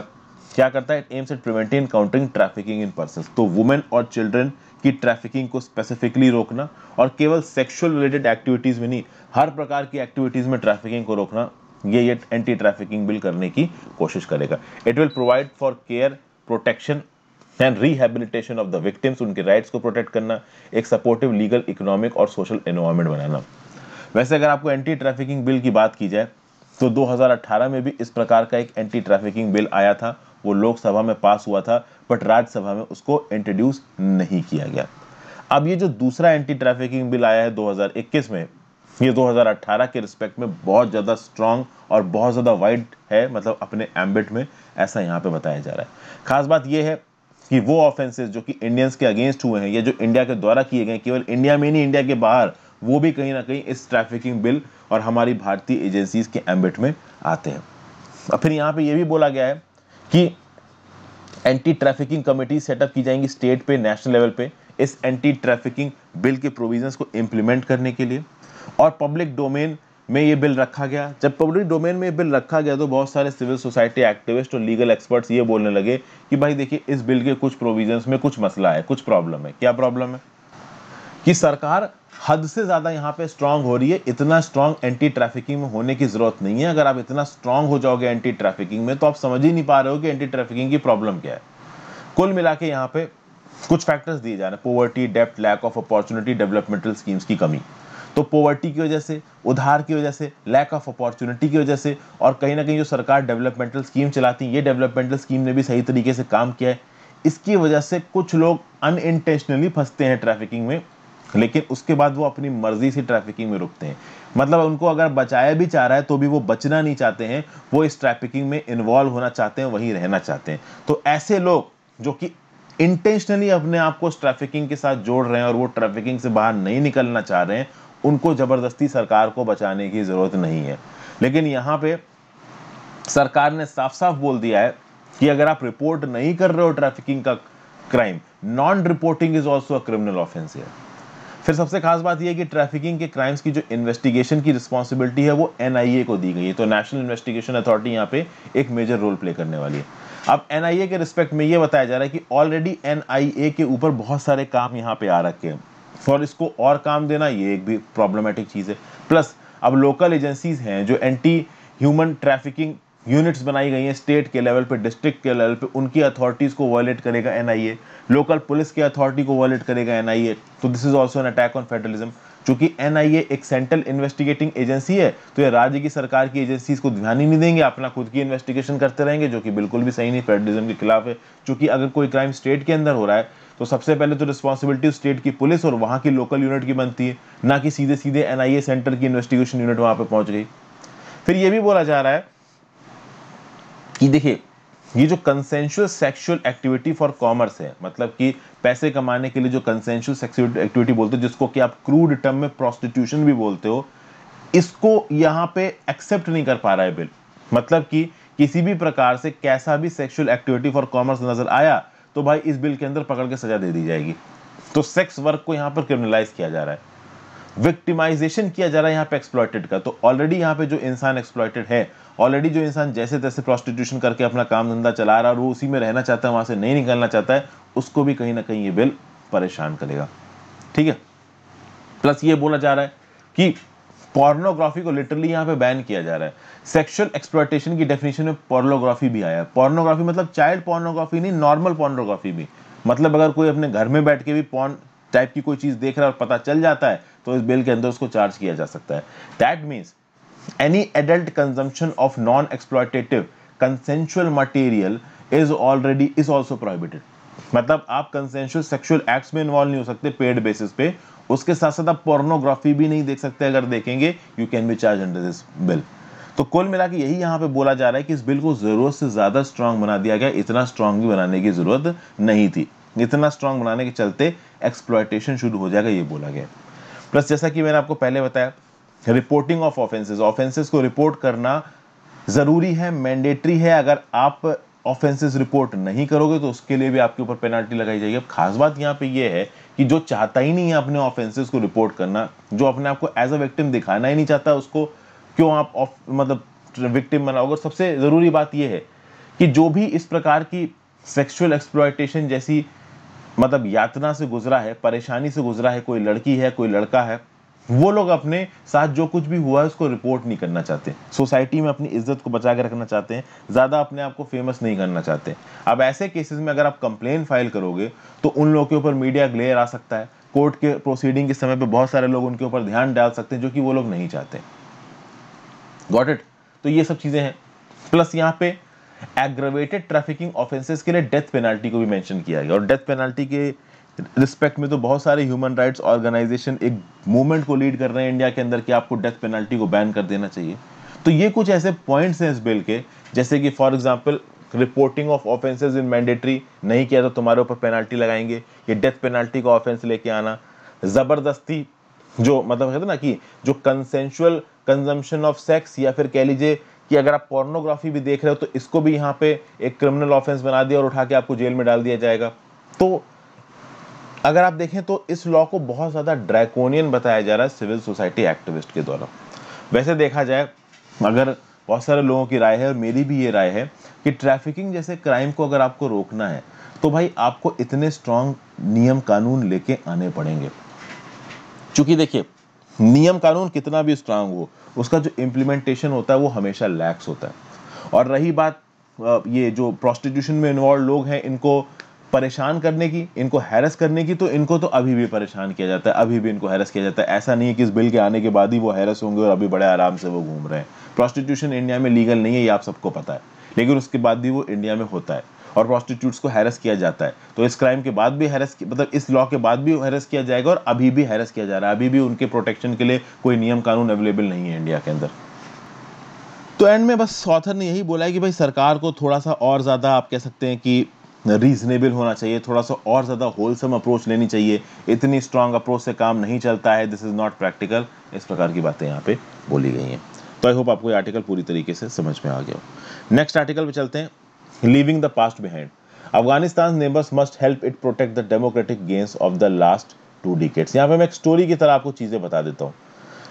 Speaker 1: क्या करता है, aims at preventing and countering trafficking in persons, तो वुमेन और चिल्ड्रन की ट्रैफिकिंग को स्पेसिफिकली रोकना, और केवल सेक्सुअल रिलेटेड एक्टिविटीज में नहीं, हर प्रकार की एक्टिविटीज में ट्रैफिकिंग को रोकना, ये एंटी ट्रैफिकिंग बिल करने की कोशिश करेगा। It will provide for care, protection and rehabilitation of the victims, उनके राइट्स को प्रोटेक्ट करना, एक सपोर्टिव लीगल, इकोनॉमिक और सोशल एनवायरनमेंट बनाना। वैसे अगर आपको एंटी ट्रैफिकिंग बिल की बात की जाए तो 2018 में भी इस प्रकार का एक एंटी ट्रैफिकिंग बिल आया था, वो लोकसभा में पास हुआ था, बट राज्यसभा में उसको इंट्रोड्यूस नहीं किया गया। अब ये जो दूसरा एंटी ट्रैफिकिंग बिल आया है 2021 में, ये 2018 के रिस्पेक्ट में बहुत ज़्यादा स्ट्रांग और बहुत ज़्यादा वाइड है, मतलब अपने एम्बिट में, ऐसा यहाँ पे बताया जा रहा है। खास बात ये है कि वो ऑफेंसेस जो कि इंडियंस के अगेंस्ट हुए हैं, ये जो इंडिया के द्वारा किए गए, केवल इंडिया में नहीं, इंडिया के बाहर, वो भी कहीं ना कहीं इस ट्रैफिकिंग बिल और हमारी भारतीय एजेंसीज के एम्बिट में आते हैं। और फिर यहाँ पे ये भी बोला गया है कि एंटी ट्रैफिकिंग कमेटी सेटअप की जाएंगी स्टेट पे, नेशनल लेवल पे, इस एंटी ट्रैफिकिंग बिल के प्रोविजंस को इंप्लीमेंट करने के लिए। और पब्लिक डोमेन में ये बिल रखा गया। जब पब्लिक डोमेन में ये बिल रखा गया तो बहुत सारे सिविल सोसाइटी एक्टिविस्ट और लीगल एक्सपर्ट्स ये बोलने लगे कि भाई देखिए, इस बिल के कुछ प्रोविजंस में कुछ मसला है, कुछ प्रॉब्लम है। क्या प्रॉब्लम है कि सरकार हद से ज्यादा यहाँ पे स्ट्रांग हो रही है। इतना स्ट्रांग एंटी ट्रैफिकिंग में होने की जरूरत नहीं है। अगर आप इतना स्ट्रांग हो जाओगे एंटी ट्रैफिकिंग में तो आप समझ ही नहीं पा रहे हो कि एंटी ट्रैफिकिंग की प्रॉब्लम क्या है। कुल मिला के यहाँ पे कुछ फैक्टर्स दिए जा रहे हैं, poverty, depth, lack of opportunity, developmental schemes की कमी। तो पोवर्टी की वजह से, उधार की वजह से, लैक ऑफ अपॉर्चुनिटी की वजह से, और कहीं ना कहीं जो सरकार डेवलपमेंटल स्कीम चलाती है, ये डेवलपमेंटल स्कीम ने भी सही तरीके से काम किया है, इसकी वजह से कुछ लोग अनइंटेंशनली फंसते हैं ट्रैफिकिंग में, लेकिन उसके बाद वो अपनी मर्जी से ट्रैफिकिंग में रुकते हैं। मतलब उनको अगर बचाया भी चाह रहा है तो भी वो बचना नहीं चाहते हैं, वो इस ट्रैफिकिंग में इन्वॉल्व होना चाहते हैं, वहीं रहना चाहते हैं। तो ऐसे लोग जो कि इंटेंशनली अपने आप को ट्रैफिकिंग के साथ जोड़ रहे हैं और वो ट्रैफिकिंग से बाहर नहीं निकलना चाह रहे हैं, उनको जबरदस्ती सरकार को बचाने की जरूरत नहीं है। लेकिन यहाँ पे सरकार ने साफ साफ बोल दिया है कि अगर आप रिपोर्ट नहीं कर रहे हो ट्रैफिकिंग का crime, non reporting is also a criminal offence है। फिर सबसे खास बात यह है कि ट्रैफिकिंग के क्राइम्स की जो इन्वेस्टिगेशन की रिस्पॉन्सिबिलिटी है वो एनआईए को दी गई है। तो नेशनल इन्वेस्टिगेशन अथॉरिटी यहाँ पे एक मेजर रोल प्ले करने वाली है। अब एनआईए के रिस्पेक्ट में ये बताया जा रहा है कि ऑलरेडी एनआईए के ऊपर बहुत सारे काम यहाँ पे आ रखे हैं और इसको और काम देना ये एक भी प्रॉब्लमेटिक चीज है। प्लस अब लोकल एजेंसीज हैं जो एंटी ह्यूमन ट्रैफिकिंग यूनिट्स बनाई गई हैं स्टेट के लेवल पे, डिस्ट्रिक्ट के लेवल पे, उनकी अथॉरिटीज को वायलेट करेगा एनआईए, लोकल पुलिस की अथॉरिटी को वायलेट करेगा एनआईए। तो this is also an attack on federalism. क्योंकि एनआईए एक सेंट्रल इन्वेस्टिगेटिंग एजेंसी है, तो ये राज्य की सरकार की एजेंसीज को ध्यान ही नहीं देंगे, अपना खुद की इन्वेस्टिगेशन करते रहेंगे, जो कि बिल्कुल भी सही नहीं, फेडरलिज्म के खिलाफ है। क्योंकि अगर कोई क्राइम स्टेट के अंदर हो रहा है तो सबसे पहले तो रिस्पॉन्सिबिलिटी स्टेट की पुलिस और वहां की लोकल यूनिट की बनती है, ना कि सीधे सीधे एनआईए सेंटर की इन्वेस्टिगेशन यूनिट वहां पे पहुंच गई। फिर यह भी बोला जा रहा है कि देखिए, ये जो consensual sexual activity for commerce है, मतलब कि पैसे कमाने के लिए जो कंसेंशुअल सेक्सुअल एक्टिविटी बोलते हो, जिसको कि आप क्रूड टर्म में प्रोस्टिट्यूशन भी बोलते हो, इसको यहां पे एक्सेप्ट नहीं कर पा रहा है बिल। मतलब कि किसी भी प्रकार से कैसा भी सेक्सुअल एक्टिविटी फॉर कॉमर्स नजर आया तो भाई इस बिल के अंदर पकड़ के सजा दे दी जाएगी। तो सेक्स वर्क को यहां पर क्रिमिनलाइज किया जा रहा है, विक्टिमाइजेशन किया जा रहा है यहाँ पे एक्सप्लॉइटेड का। तो ऑलरेडी यहाँ पे जो इंसान एक्सप्लॉइटेड है, ऑलरेडी जो इंसान जैसे तैसे प्रोस्टिट्यूशन करके अपना काम धंधा चला रहा है और वो उसी में रहना चाहता है, वहां से नहीं निकलना चाहता है, उसको भी कहीं ना कहीं ये बिल परेशान करेगा। ठीक है। प्लस ये बोला जा रहा है कि पोर्नोग्राफी को लिटरली यहाँ पे बैन किया जा रहा है। सेक्सुअल एक्सप्लॉइटेशन की डेफिनेशन में पोर्नोग्राफी भी आया है। पोर्नोग्राफी मतलब चाइल्ड पोर्नोग्राफी नहीं, नॉर्मल पोर्नोग्राफी भी। मतलब अगर कोई अपने घर में बैठ के भी पोर्न टाइप की कोई चीज देख रहा है और पता चल जाता है तो इस बिल के अंदर उसको चार्ज किया जा सकता है। That means any adult consumption of non exploitative consensual material is also prohibited. मतलब आप कंसेंशुअल सेक्सुअल एक्ट्स में इन्वॉल्व नहीं हो सकते पेड बेसिस पे, उसके साथ साथ आप पोर्नोग्राफी भी नहीं देख सकते। अगर देखेंगे you can be charge under this bill. तो कुल मिला के यही यहाँ पे बोला जा रहा है कि इस बिल को जरूरत से ज्यादा स्ट्रांग बना दिया गया, इतना स्ट्रांग भी बनाने की जरूरत नहीं थी। इतना स्ट्रांग बनाने के चलते एक्सप्लॉयटेशन शुरू हो जाएगा, ये बोला गया। प्लस जैसा कि मैंने आपको पहले बताया, रिपोर्टिंग ऑफ ऑफेंसेस, ऑफेंसेस को रिपोर्ट करना जरूरी है, मैंडेटरी है। अगर आप ऑफेंसेस रिपोर्ट नहीं करोगे तो उसके लिए भी आपके ऊपर पेनल्टी लगाई जाएगी। अब खास बात यहाँ पे ये है कि जो चाहता ही नहीं है अपने ऑफेंसेस को रिपोर्ट करना, जो अपने आप को एज अ विक्टिम दिखाना ही नहीं चाहता, उसको क्यों आप मतलब विक्टिम बनाओगे। सबसे जरूरी बात यह है कि जो भी इस प्रकार की सेक्सुअल एक्सप्लॉयटेशन जैसी मतलब यातना से गुजरा है, परेशानी से गुजरा है, कोई लड़की है, कोई लड़का है, वो लोग अपने साथ जो कुछ भी हुआ है उसको रिपोर्ट नहीं करना चाहते, सोसाइटी में अपनी इज्जत को बचा के रखना चाहते हैं, ज्यादा अपने आप को फेमस नहीं करना चाहते। अब ऐसे केसेस में अगर आप कंप्लेन फाइल करोगे तो उन लोगों के ऊपर मीडिया ग्लेयर आ सकता है, कोर्ट के प्रोसीडिंग के समय पे बहुत सारे लोग उनके ऊपर ध्यान डाल सकते हैं, जो कि वो लोग नहीं चाहते। Got it? तो ये सब चीजें हैं। प्लस यहाँ पे एग्रावेटेड ट्रैफिकिंग ऑफेंसेस के लिए डेथ पेनल्टी को भी मेंशन किया गया, और डेथ पेनल्टी के रिस्पेक्ट में तो बहुत सारे ह्यूमन राइट्स ऑर्गेनाइजेशन एक मूवमेंट को लीड कर रहे हैं इंडिया के अंदर कि आपको डेथ पेनल्टी को बैन कर देना चाहिए। तो ये कुछ ऐसे पॉइंट्स हैं इस बिल के, जैसे कि for example reporting of offences in mandatory, नहीं किया तो तुम्हारे ऊपर पेनल्टी लगाएंगे, ये डेथ पेनल्टी का ऑफेंस लेके आना, जबरदस्ती जो मतलब कहते हैं ना कि जो कंसेंशुअल कंजम्पशन ऑफ सेक्स, या फिर कह लीजिए कि अगर आप पोर्नोग्राफी भी देख रहे हो तो इसको भी यहाँ पे एक क्रिमिनल ऑफेंस बना दिया और उठा के आपको जेल में डाल दिया जाएगा। तो अगर आप देखें तो इस लॉ को बहुत ज्यादा ड्रैकोनियन बताया जा रहा है सिविल सोसाइटी एक्टिविस्ट के द्वारा। वैसे देखा जाए, अगर बहुत सारे लोगों की राय है और मेरी भी ये राय है कि ट्रैफिकिंग जैसे क्राइम को अगर आपको रोकना है तो भाई आपको इतने स्ट्रांग नियम कानून लेके आने पड़ेंगे। क्योंकि देखिए, नियम कानून कितना भी स्ट्रांग हो, उसका जो इम्प्लीमेंटेशन होता है वो हमेशा लैक्स होता है। और रही बात ये जो प्रोस्टिट्यूशन में इन्वॉल्व लोग हैं, इनको परेशान करने की, इनको हैरेस करने की, तो इनको तो अभी भी परेशान किया जाता है, अभी भी इनको हैरेस किया जाता है। ऐसा नहीं है कि इस बिल के आने के बाद ही वो हैरेस होंगे और अभी बड़े आराम से वो घूम रहे हैं। प्रोस्टिट्यूशन इंडिया में लीगल नहीं है, ये आप सबको पता है, लेकिन उसके बाद भी वो इंडिया में होता है और प्रोस्टिट्यूट्स को हैरेस किया जाता है। तो इस क्राइम के बाद भी हैरेस, मतलब इस लॉ के बाद भी हैरेस किया जाएगा और अभी भी हैरेस किया जा रहा है। अभी भी उनके प्रोटेक्शन के लिए कोई नियम कानून अवेलेबल नहीं है इंडिया के अंदर। तो एंड में बस ऑथर ने यही बोला है कि भाई सरकार को थोड़ा सा और ज़्यादा, आप कह सकते हैं कि रीजनेबल होना चाहिए, थोड़ा सा और ज़्यादा होलसम अप्रोच लेनी चाहिए। इतनी स्ट्रांग अप्रोच से काम नहीं चलता है, दिस इज़ नॉट प्रैक्टिकल। इस प्रकार की बातें यहाँ पे बोली गई हैं। तो आई होप आपको ये आर्टिकल पूरी तरीके से समझ में आ गया हो। नेक्स्ट आर्टिकल पे चलते हैं, leaving the past behind. Afghanistan neighbours must help it protect the democratic gains of the last 2 decades. यहाँ पे मैं एक स्टोरी की तरह आपको चीज़ें बता देता हूँ।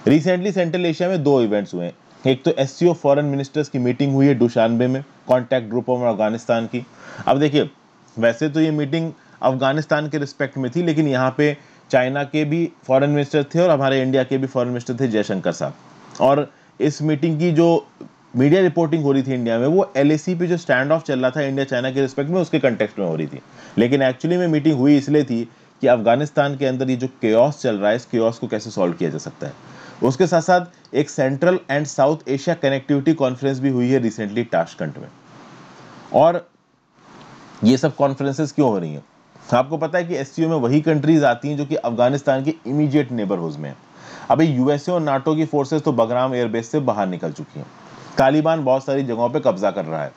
Speaker 1: रिसेंटली सेंट्रल एशिया में 2 इवेंट्स हुए हैं। एक तो एससीओ फॉरेन मिनिस्टर्स की मीटिंग हुई है दुशानबे में, कॉन्टैक्ट ग्रुप ऑफ अफगानिस्तान की। अब देखिए, वैसे तो ये मीटिंग अफगानिस्तान के रिस्पेक्ट में थी, लेकिन यहाँ पे चाइना के भी फॉरेन मिनिस्टर थे और हमारे इंडिया के भी फॉरेन मिनिस्टर थे, जयशंकर साहब। और इस मीटिंग की जो मीडिया रिपोर्टिंग हो रही थी इंडिया में, वो एलएसी पे जो स्टैंड ऑफ चल रहा था इंडिया चाइना के रिस्पेक्ट में, उसके कंटेक्स्ट में हो रही थी। लेकिन एक्चुअली में मीटिंग हुई इसलिए थी कि अफगानिस्तान के अंदर ये जो केओस चल रहा है, इस केओस को कैसे सॉल्व किया जा सकता है। उसके साथ साथ एक central and south Asia connectivity conference भी हुई है रिसेंटली ताशकंद में। और ये सब कॉन्फ्रेंसेस क्यों हो रही हैं? आपको पता है कि एससीओ में वही कंट्रीज आती हैं जो कि अफगानिस्तान के इमीडिएट नेबरहुड्स में हैं। अभी यूएसए और नाटो की फोर्सेस तो बगराम एयरबेस से बाहर निकल चुकी हैं। तालिबान बहुत सारी जगहों पे कब्जा कर रहा है।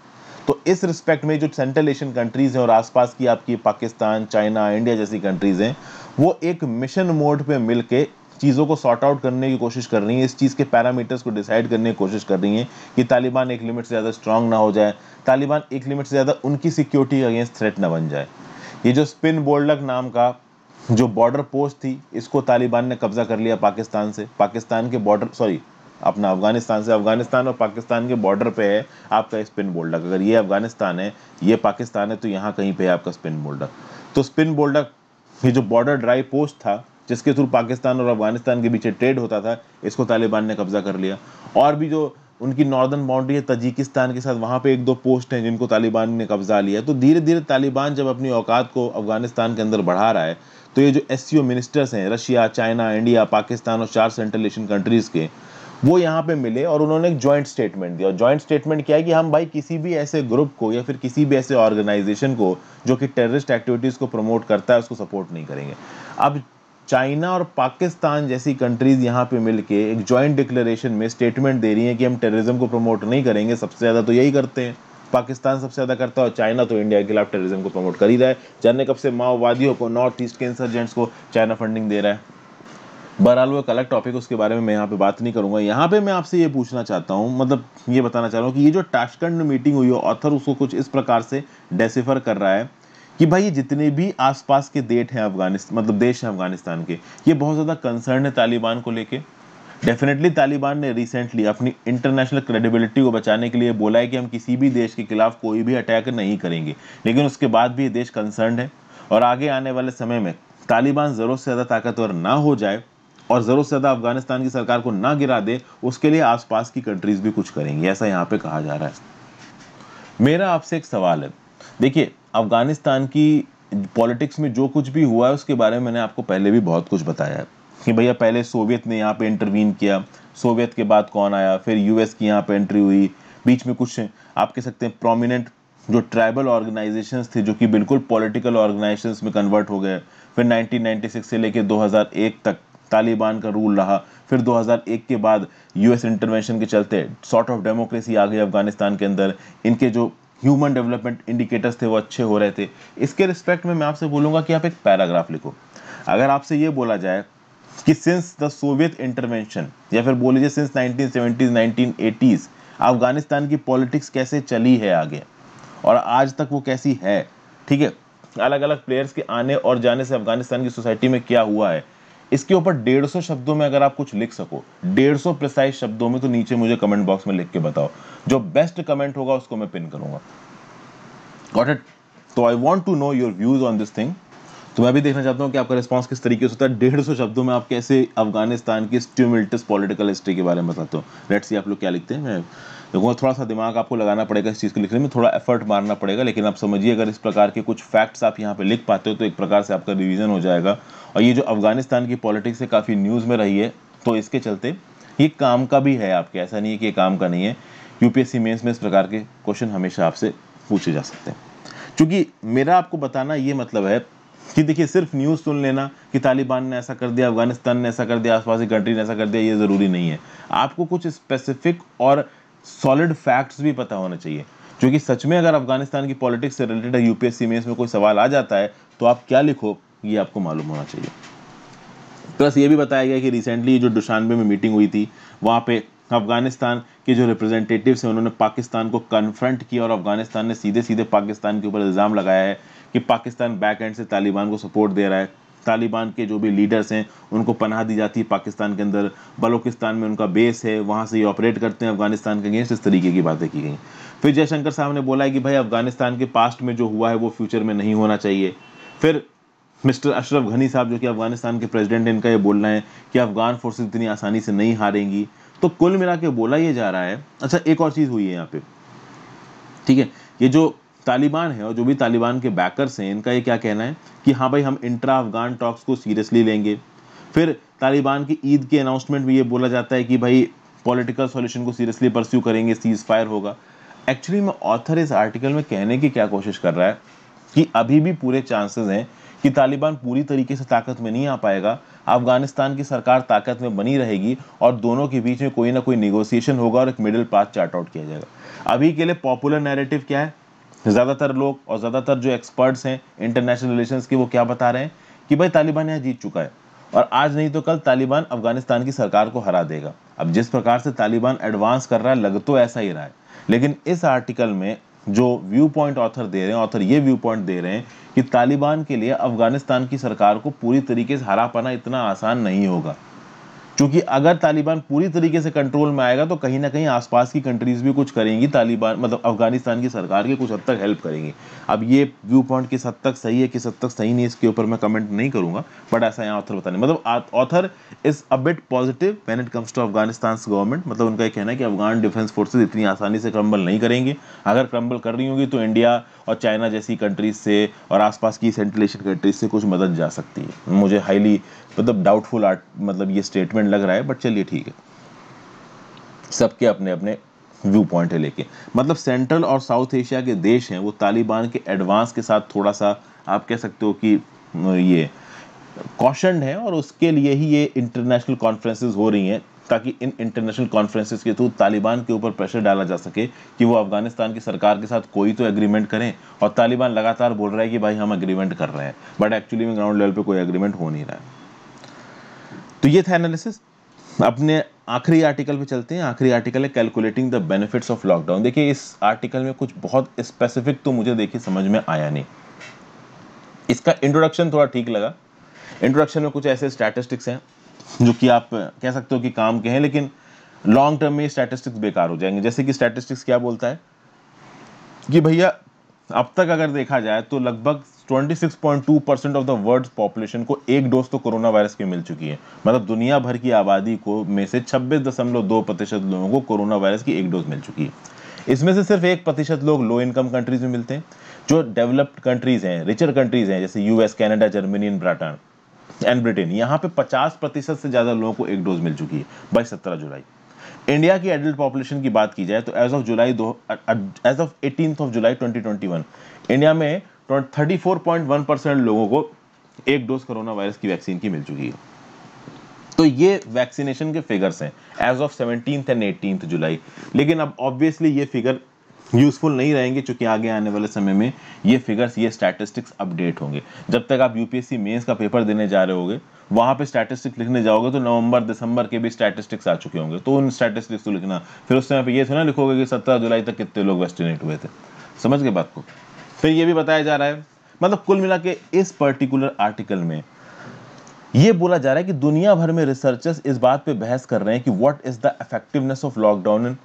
Speaker 1: तो इस रिस्पेक्ट में जो सेंट्रल एशियन कंट्रीज हैं और आसपास की आपकी पाकिस्तान, चाइना, इंडिया जैसी कंट्रीज हैं, वो एक मिशन मोड पे मिलके चीज़ों को सॉर्ट आउट करने की कोशिश कर रही हैं, इस चीज़ के पैरामीटर्स को डिसाइड करने की कोशिश कर रही हैं कि तालिबान एक लिमिट से ज़्यादा स्ट्रांग ना हो जाए, तालिबान एक लिमिट से ज़्यादा उनकी सिक्योरिटी अगेंस्ट थ्रेट ना बन जाए। ये जो स्पिन बोल्डक नाम का जो बॉर्डर पोस्ट थी, इसको तालिबान ने कब्जा कर लिया पाकिस्तान से। पाकिस्तान के बॉर्डर, सॉरी अपना अफगानिस्तान से, अफगानिस्तान और पाकिस्तान के बॉर्डर पे है आपका स्पिन बोल्डक। अगर ये अफगानिस्तान है, ये पाकिस्तान है, तो यहाँ कहीं पे है आपका स्पिन बोल्डक। तो स्पिन बोल्डक, ये जो बॉर्डर ड्राई पोस्ट था जिसके थ्रू पाकिस्तान और अफगानिस्तान के बीच ट्रेड होता था, इसको तालिबान ने कब्जा कर लिया। और भी जो उनकी नॉर्दर्न बाउंड्री है तजिकिस्तान के साथ, वहाँ पे 1-2 पोस्ट हैं जिनको तालिबान ने कब्जा लिया। तो धीरे धीरे तालिबान जब अपनी औकात को अफगानिस्तान के अंदर बढ़ा रहा है, तो ये जो एससीओ मिनिस्टर्स हैं, रशिया, चाइना, इंडिया, पाकिस्तान और 4 सेंट्रल एशियन कंट्रीज़ के, वो यहाँ पे मिले और उन्होंने एक जॉइंट स्टेटमेंट दिया। और जॉइंट स्टेटमेंट क्या है कि हम भाई किसी भी ऐसे ग्रुप को या फिर किसी भी ऐसे ऑर्गेनाइजेशन को जो कि टेररिस्ट एक्टिविटीज़ को प्रमोट करता है, उसको सपोर्ट नहीं करेंगे। अब चाइना और पाकिस्तान जैसी कंट्रीज यहाँ पे मिलके एक जॉइंट डिक्लेरेशन में स्टेटमेंट दे रही हैं कि हम टेररिज्म को प्रमोट नहीं करेंगे। सबसे ज़्यादा तो यही करते हैं, पाकिस्तान सबसे ज़्यादा करता है और चाइना तो इंडिया के खिलाफ टेररिज्म को प्रमोट कर ही रहा है। जाने कब से माओवादियों को, नॉर्थ ईस्ट के इंसर्जेंट्स को चाइना फंडिंग दे रहा है। बहरहाल वो एक अलग टॉपिक, उसके बारे में मैं यहाँ पे बात नहीं करूंगा। यहाँ पे मैं आपसे ये पूछना चाहता हूँ, मतलब ये बताना चाह रहा हूँ कि ये जो ताशकंद में मीटिंग हुई है, ऑथर उसको कुछ इस प्रकार से डेसिफर कर रहा है कि भाई ये जितने भी आसपास के देश हैं अफगानिस्तान, मतलब देश हैं अफगानिस्तान के, ये बहुत ज़्यादा कंसर्न है तालिबान को लेके। डेफिनेटली तालिबान ने रिसेंटली अपनी इंटरनेशनल क्रेडिबिलिटी को बचाने के लिए बोला है कि हम किसी भी देश के खिलाफ कोई भी अटैक नहीं करेंगे, लेकिन उसके बाद भी ये देश कंसर्न है और आगे आने वाले समय में तालिबान ज़रूरत से ज़्यादा ताकतवर ना हो जाए और ज़रूरत से ज़्यादा अफगानिस्तान की सरकार को ना गिरा दे, उसके लिए आसपास की कंट्रीज भी कुछ करेंगी, ऐसा यहाँ पे कहा जा रहा है। मेरा आपसे एक सवाल है, देखिए अफगानिस्तान की पॉलिटिक्स में जो कुछ भी हुआ है उसके बारे में मैंने आपको पहले भी बहुत कुछ बताया है कि भैया पहले सोवियत ने यहाँ पे इंटरवीन किया, सोवियत के बाद कौन आया, फिर यूएस की यहाँ पे एंट्री हुई, बीच में कुछ आप कह सकते हैं प्रोमिनेंट जो ट्राइबल ऑर्गेनाइजेशंस थे जो कि बिल्कुल पॉलिटिकल ऑर्गेनाइजेशंस में कन्वर्ट हो गए। फिर 1996 से लेकर 2001 तक तालिबान का रूल रहा। फिर 2001 के बाद यूएस इंटरवेंशन के चलते सॉर्ट ऑफ डेमोक्रेसी आ गई अफगानिस्तान के अंदर। इनके जो ह्यूमन डेवलपमेंट इंडिकेटर्स थे वो अच्छे हो रहे थे। इसके रिस्पेक्ट में मैं आपसे बोलूँगा कि आप एक पैराग्राफ लिखो। अगर आपसे ये बोला जाए कि सिंस द सोवियत इंटरवेंशन, या फिर बोल लीजिए सिंस 1970s 1980s अफगानिस्तान की पॉलिटिक्स कैसे चली है आगे और आज तक वो कैसी है, ठीक है, अलग अलग प्लेयर्स के आने और जाने से अफगानिस्तान की सोसाइटी में क्या हुआ है, इसके ऊपर 150 शब्दों में अगर आप कुछ लिख सको, 150 प्रिसाइज शब्दों में, तो नीचे मुझे कमेंट बॉक्स में लिख के बताओ। जो बेस्ट कमेंट होगा उसको मैं पिन करूंगा। Got it? तो I want to know your views on this thing. तो मैं भी देखना चाहता हूँ कि आपका रिस्पांस किस तरीके से होता है। 150 शब्दों में आप कैसे अफगानिस्तान की स्टिम्युलेटस पॉलिटिकल हिस्ट्री के बारे में बताते हो। लेट्स सी आप लोग क्या लिखते हैं। मैं देखूँगा, थोड़ा सा दिमाग आपको लगाना पड़ेगा इस चीज़ को लिखने में, थोड़ा एफर्ट मारना पड़ेगा, लेकिन आप समझिए अगर इस प्रकार के कुछ फैक्ट्स आप यहाँ पे लिख पाते हो तो एक प्रकार से आपका रिवीजन हो जाएगा। और ये जो अफगानिस्तान की पॉलिटिक्स है काफ़ी न्यूज़ में रही है, तो इसके चलते ये काम का भी है आपके, ऐसा नहीं है कि ये काम का नहीं है। यूपीएससी मेंस में इस प्रकार के क्वेश्चन हमेशा आपसे पूछे जा सकते हैं। क्योंकि मेरा आपको बताना ये मतलब है कि देखिए सिर्फ न्यूज़ सुन लेना कि तालिबान ने ऐसा कर दिया, अफगानिस्तान ने ऐसा कर दिया, आसपास की कंट्री ने ऐसा कर दिया, ये ज़रूरी नहीं है। आपको कुछ स्पेसिफिक और सॉलिड फैक्ट्स भी पता होना चाहिए, क्योंकि सच में अगर अफगानिस्तान की पॉलिटिक्स से रिलेटेड यूपीएससी मेंस में कोई सवाल आ जाता है तो आप क्या लिखो ये आपको मालूम होना चाहिए। प्लस ये भी बताया गया कि रिसेंटली जो दुशानबे में मीटिंग हुई थी, वहाँ पे अफगानिस्तान के जो रिप्रेजेंटेटिव्स हैं उन्होंने पाकिस्तान को कन्फ्रंट किया और अफगानिस्तान ने सीधे सीधे पाकिस्तान के ऊपर इल्ज़ाम लगाया है कि पाकिस्तान बैक एंड से तालिबान को सपोर्ट दे रहा है। तालिबान के जो भी लीडर्स हैं उनको पनाह दी जाती है पाकिस्तान के अंदर, बलोचिस्तान में उनका बेस है, वहाँ से ये ऑपरेट करते हैं अफगानिस्तान के अगेंस्ट, इस तरीके की बातें की गई। फिर जयशंकर साहब ने बोला है कि भाई अफगानिस्तान के पास्ट में जो हुआ है वो फ्यूचर में नहीं होना चाहिए। फिर मिस्टर अशरफ घनी साहब जो कि अफगानिस्तान के प्रेसिडेंट हैं, इनका ये बोलना है कि अफगान फोर्सेस इतनी आसानी से नहीं हारेंगी। तो कुल मिला के बोला ये जा रहा है। अच्छा, एक और चीज़ हुई है यहाँ पे, ठीक है, ये जो तालिबान है और जो भी तालिबान के बैकर्स हैं, इनका ये क्या कहना है कि हाँ भाई हम इंट्रा अफगान टॉक्स को सीरियसली लेंगे। फिर तालिबान की ईद के अनाउंसमेंट में ये बोला जाता है कि भाई पॉलिटिकल सॉल्यूशन को सीरियसली परस्यू करेंगे, सीज फायर होगा। एक्चुअली में ऑथर इस आर्टिकल में कहने की क्या कोशिश कर रहा है कि अभी भी पूरे चांसेस हैं कि तालिबान पूरी तरीके से ताकत में नहीं आ पाएगा, अफगानिस्तान की सरकार ताकत में बनी रहेगी और दोनों के बीच में कोई ना कोई नेगोशिएशन होगा और एक मिडिल पाथ चार्ट आउट किया जाएगा। अभी के लिए पॉपुलर नैरेटिव क्या है, ज़्यादातर लोग और ज़्यादातर जो एक्सपर्ट्स हैं इंटरनेशनल रिलेशंस के, वो क्या बता रहे हैं कि भाई तालिबान यहाँ जीत चुका है और आज नहीं तो कल तालिबान अफगानिस्तान की सरकार को हरा देगा। अब जिस प्रकार से तालिबान एडवांस कर रहा है लग तो ऐसा ही रहा है, लेकिन इस आर्टिकल में जो व्यू पॉइंट ऑथर दे रहे हैं, ऑथर ये व्यू पॉइंट दे रहे हैं कि तालिबान के लिए अफगानिस्तान की सरकार को पूरी तरीके से हरा पाना इतना आसान नहीं होगा, क्योंकि अगर तालिबान पूरी तरीके से कंट्रोल में आएगा तो कहीं ना कहीं आसपास की कंट्रीज भी कुछ करेंगी, तालिबान मतलब अफगानिस्तान की सरकार की कुछ हद तक हेल्प करेंगी। अब ये व्यू पॉइंट किस हद तक सही है किस हद तक सही नहीं, इसके ऊपर मैं कमेंट नहीं करूंगा, बट ऐसा यहाँ ऑथर बताने, मतलब author is a bit positive when it comes to Afghanistan government. मतलब उनका ये कहना है कि अफगान डिफेंस फोर्सेज इतनी आसानी से क्रम्बल नहीं करेंगे, अगर क्रम्बल कर रही होंगी तो इंडिया और चाइना जैसी कंट्रीज से और आसपास की सेंट्रल एशियन कंट्रीज से कुछ मदद जा सकती है। मुझे हाईली मतलब डाउटफुल मतलब ये स्टेटमेंट लग रहा है, बट चलिए ठीक है, सबके अपने अपने व्यू पॉइंट है। लेके मतलब सेंट्रल और साउथ एशिया के देश हैं वो तालिबान के एडवांस के साथ थोड़ा सा आप कह सकते हो कि ये कॉशन्ड है और उसके लिए ही ये इंटरनेशनल कॉन्फ्रेंसेस हो रही हैं, ताकि इन इंटरनेशनल कॉन्फ्रेंसेस के थ्रू तालिबान के ऊपर प्रेशर डाला जा सके कि वो अफगानिस्तान की सरकार के साथ कोई तो एग्रीमेंट करें। और तालिबान लगातार बोल रहा है कि भाई हम एग्रीमेंट कर रहे हैं, बट एक्चुअली में ग्राउंड लेवल पे कोई एग्रीमेंट हो नहीं रहा है। तो ये था एनालिसिस। अपने आखिरी आर्टिकल पे चलते हैं। आखिरी आर्टिकल है calculating the benefits of lockdown. देखिए इस आर्टिकल में कुछ बहुत स्पेसिफिक तो मुझे देखिए समझ में आया नहीं। इसका इंट्रोडक्शन थोड़ा ठीक लगा। इंट्रोडक्शन में कुछ ऐसे स्टैटिस्टिक्स हैं जो कि आप कह सकते हो कि काम के हैं, लेकिन लॉन्ग टर्म में स्टैटिस्टिक्स बेकार हो जाएंगे। जैसे कि स्टैटिस्टिक्स क्या बोलता है कि भैया अब तक अगर देखा जाए तो लगभग 26.2% ऑफ द वर्ल्ड पॉपुलेशन को एक डोज तो कोरोना वायरस की मिल चुकी है। मतलब दुनिया भर की आबादी को में से 26.2% लोगों को कोरोना वायरस की एक डोज मिल चुकी है। इसमें से सिर्फ 1% लोग लो इनकम कंट्रीज में मिलते हैं। जो डेवलप्ड कंट्रीज हैं, रिचर कंट्रीज हैं, जैसे US, Canada, Germany and Britain, यहाँ पे 50% से ज्यादा लोगों को एक डोज मिल चुकी है बाई 17 जुलाई। इंडिया की एडल्ट पॉपुलेशन की बात की जाए तो एज ऑफ 18 जुलाई 2021 इंडिया में 34.1% लोगों को एक डोज कोरोना वायरस की वैक्सीन की मिल चुकी है। तो ये वैक्सीनेशन के फिगर्स हैं एज ऑफ 17 एंड 18 जुलाई। लेकिन अब ऑब्वियसली ये फिगर यूजफुल नहीं रहेंगे, क्योंकि आगे आने वाले समय में ये फिगर्स, ये स्टैटिस्टिक्स अपडेट होंगे। जब तक आप यूपीएससी मेंस का पेपर देने जा रहे होगे, वहां पे स्टैटिस्टिक्स लिखने जाओगे तो नवंबर दिसंबर के भी स्टैटिस्टिक्स आ चुके होंगे, तो उन स्टैटिस्टिक्स को लिखना, फिर उस समय पे ये थोड़ा लिखोगे कि 17 जुलाई तक कितने लोग वैक्सीनेट हुए थे। समझ गए बात को। फिर ये भी बताया जा रहा है, मतलब कुल मिला के इस पर्टिकुलर आर्टिकल में ये बोला जा रहा है कि दुनिया भर में रिसर्चर्स इस बात पे बहस कर रहे हैं कि what is the effectiveness of lockdown in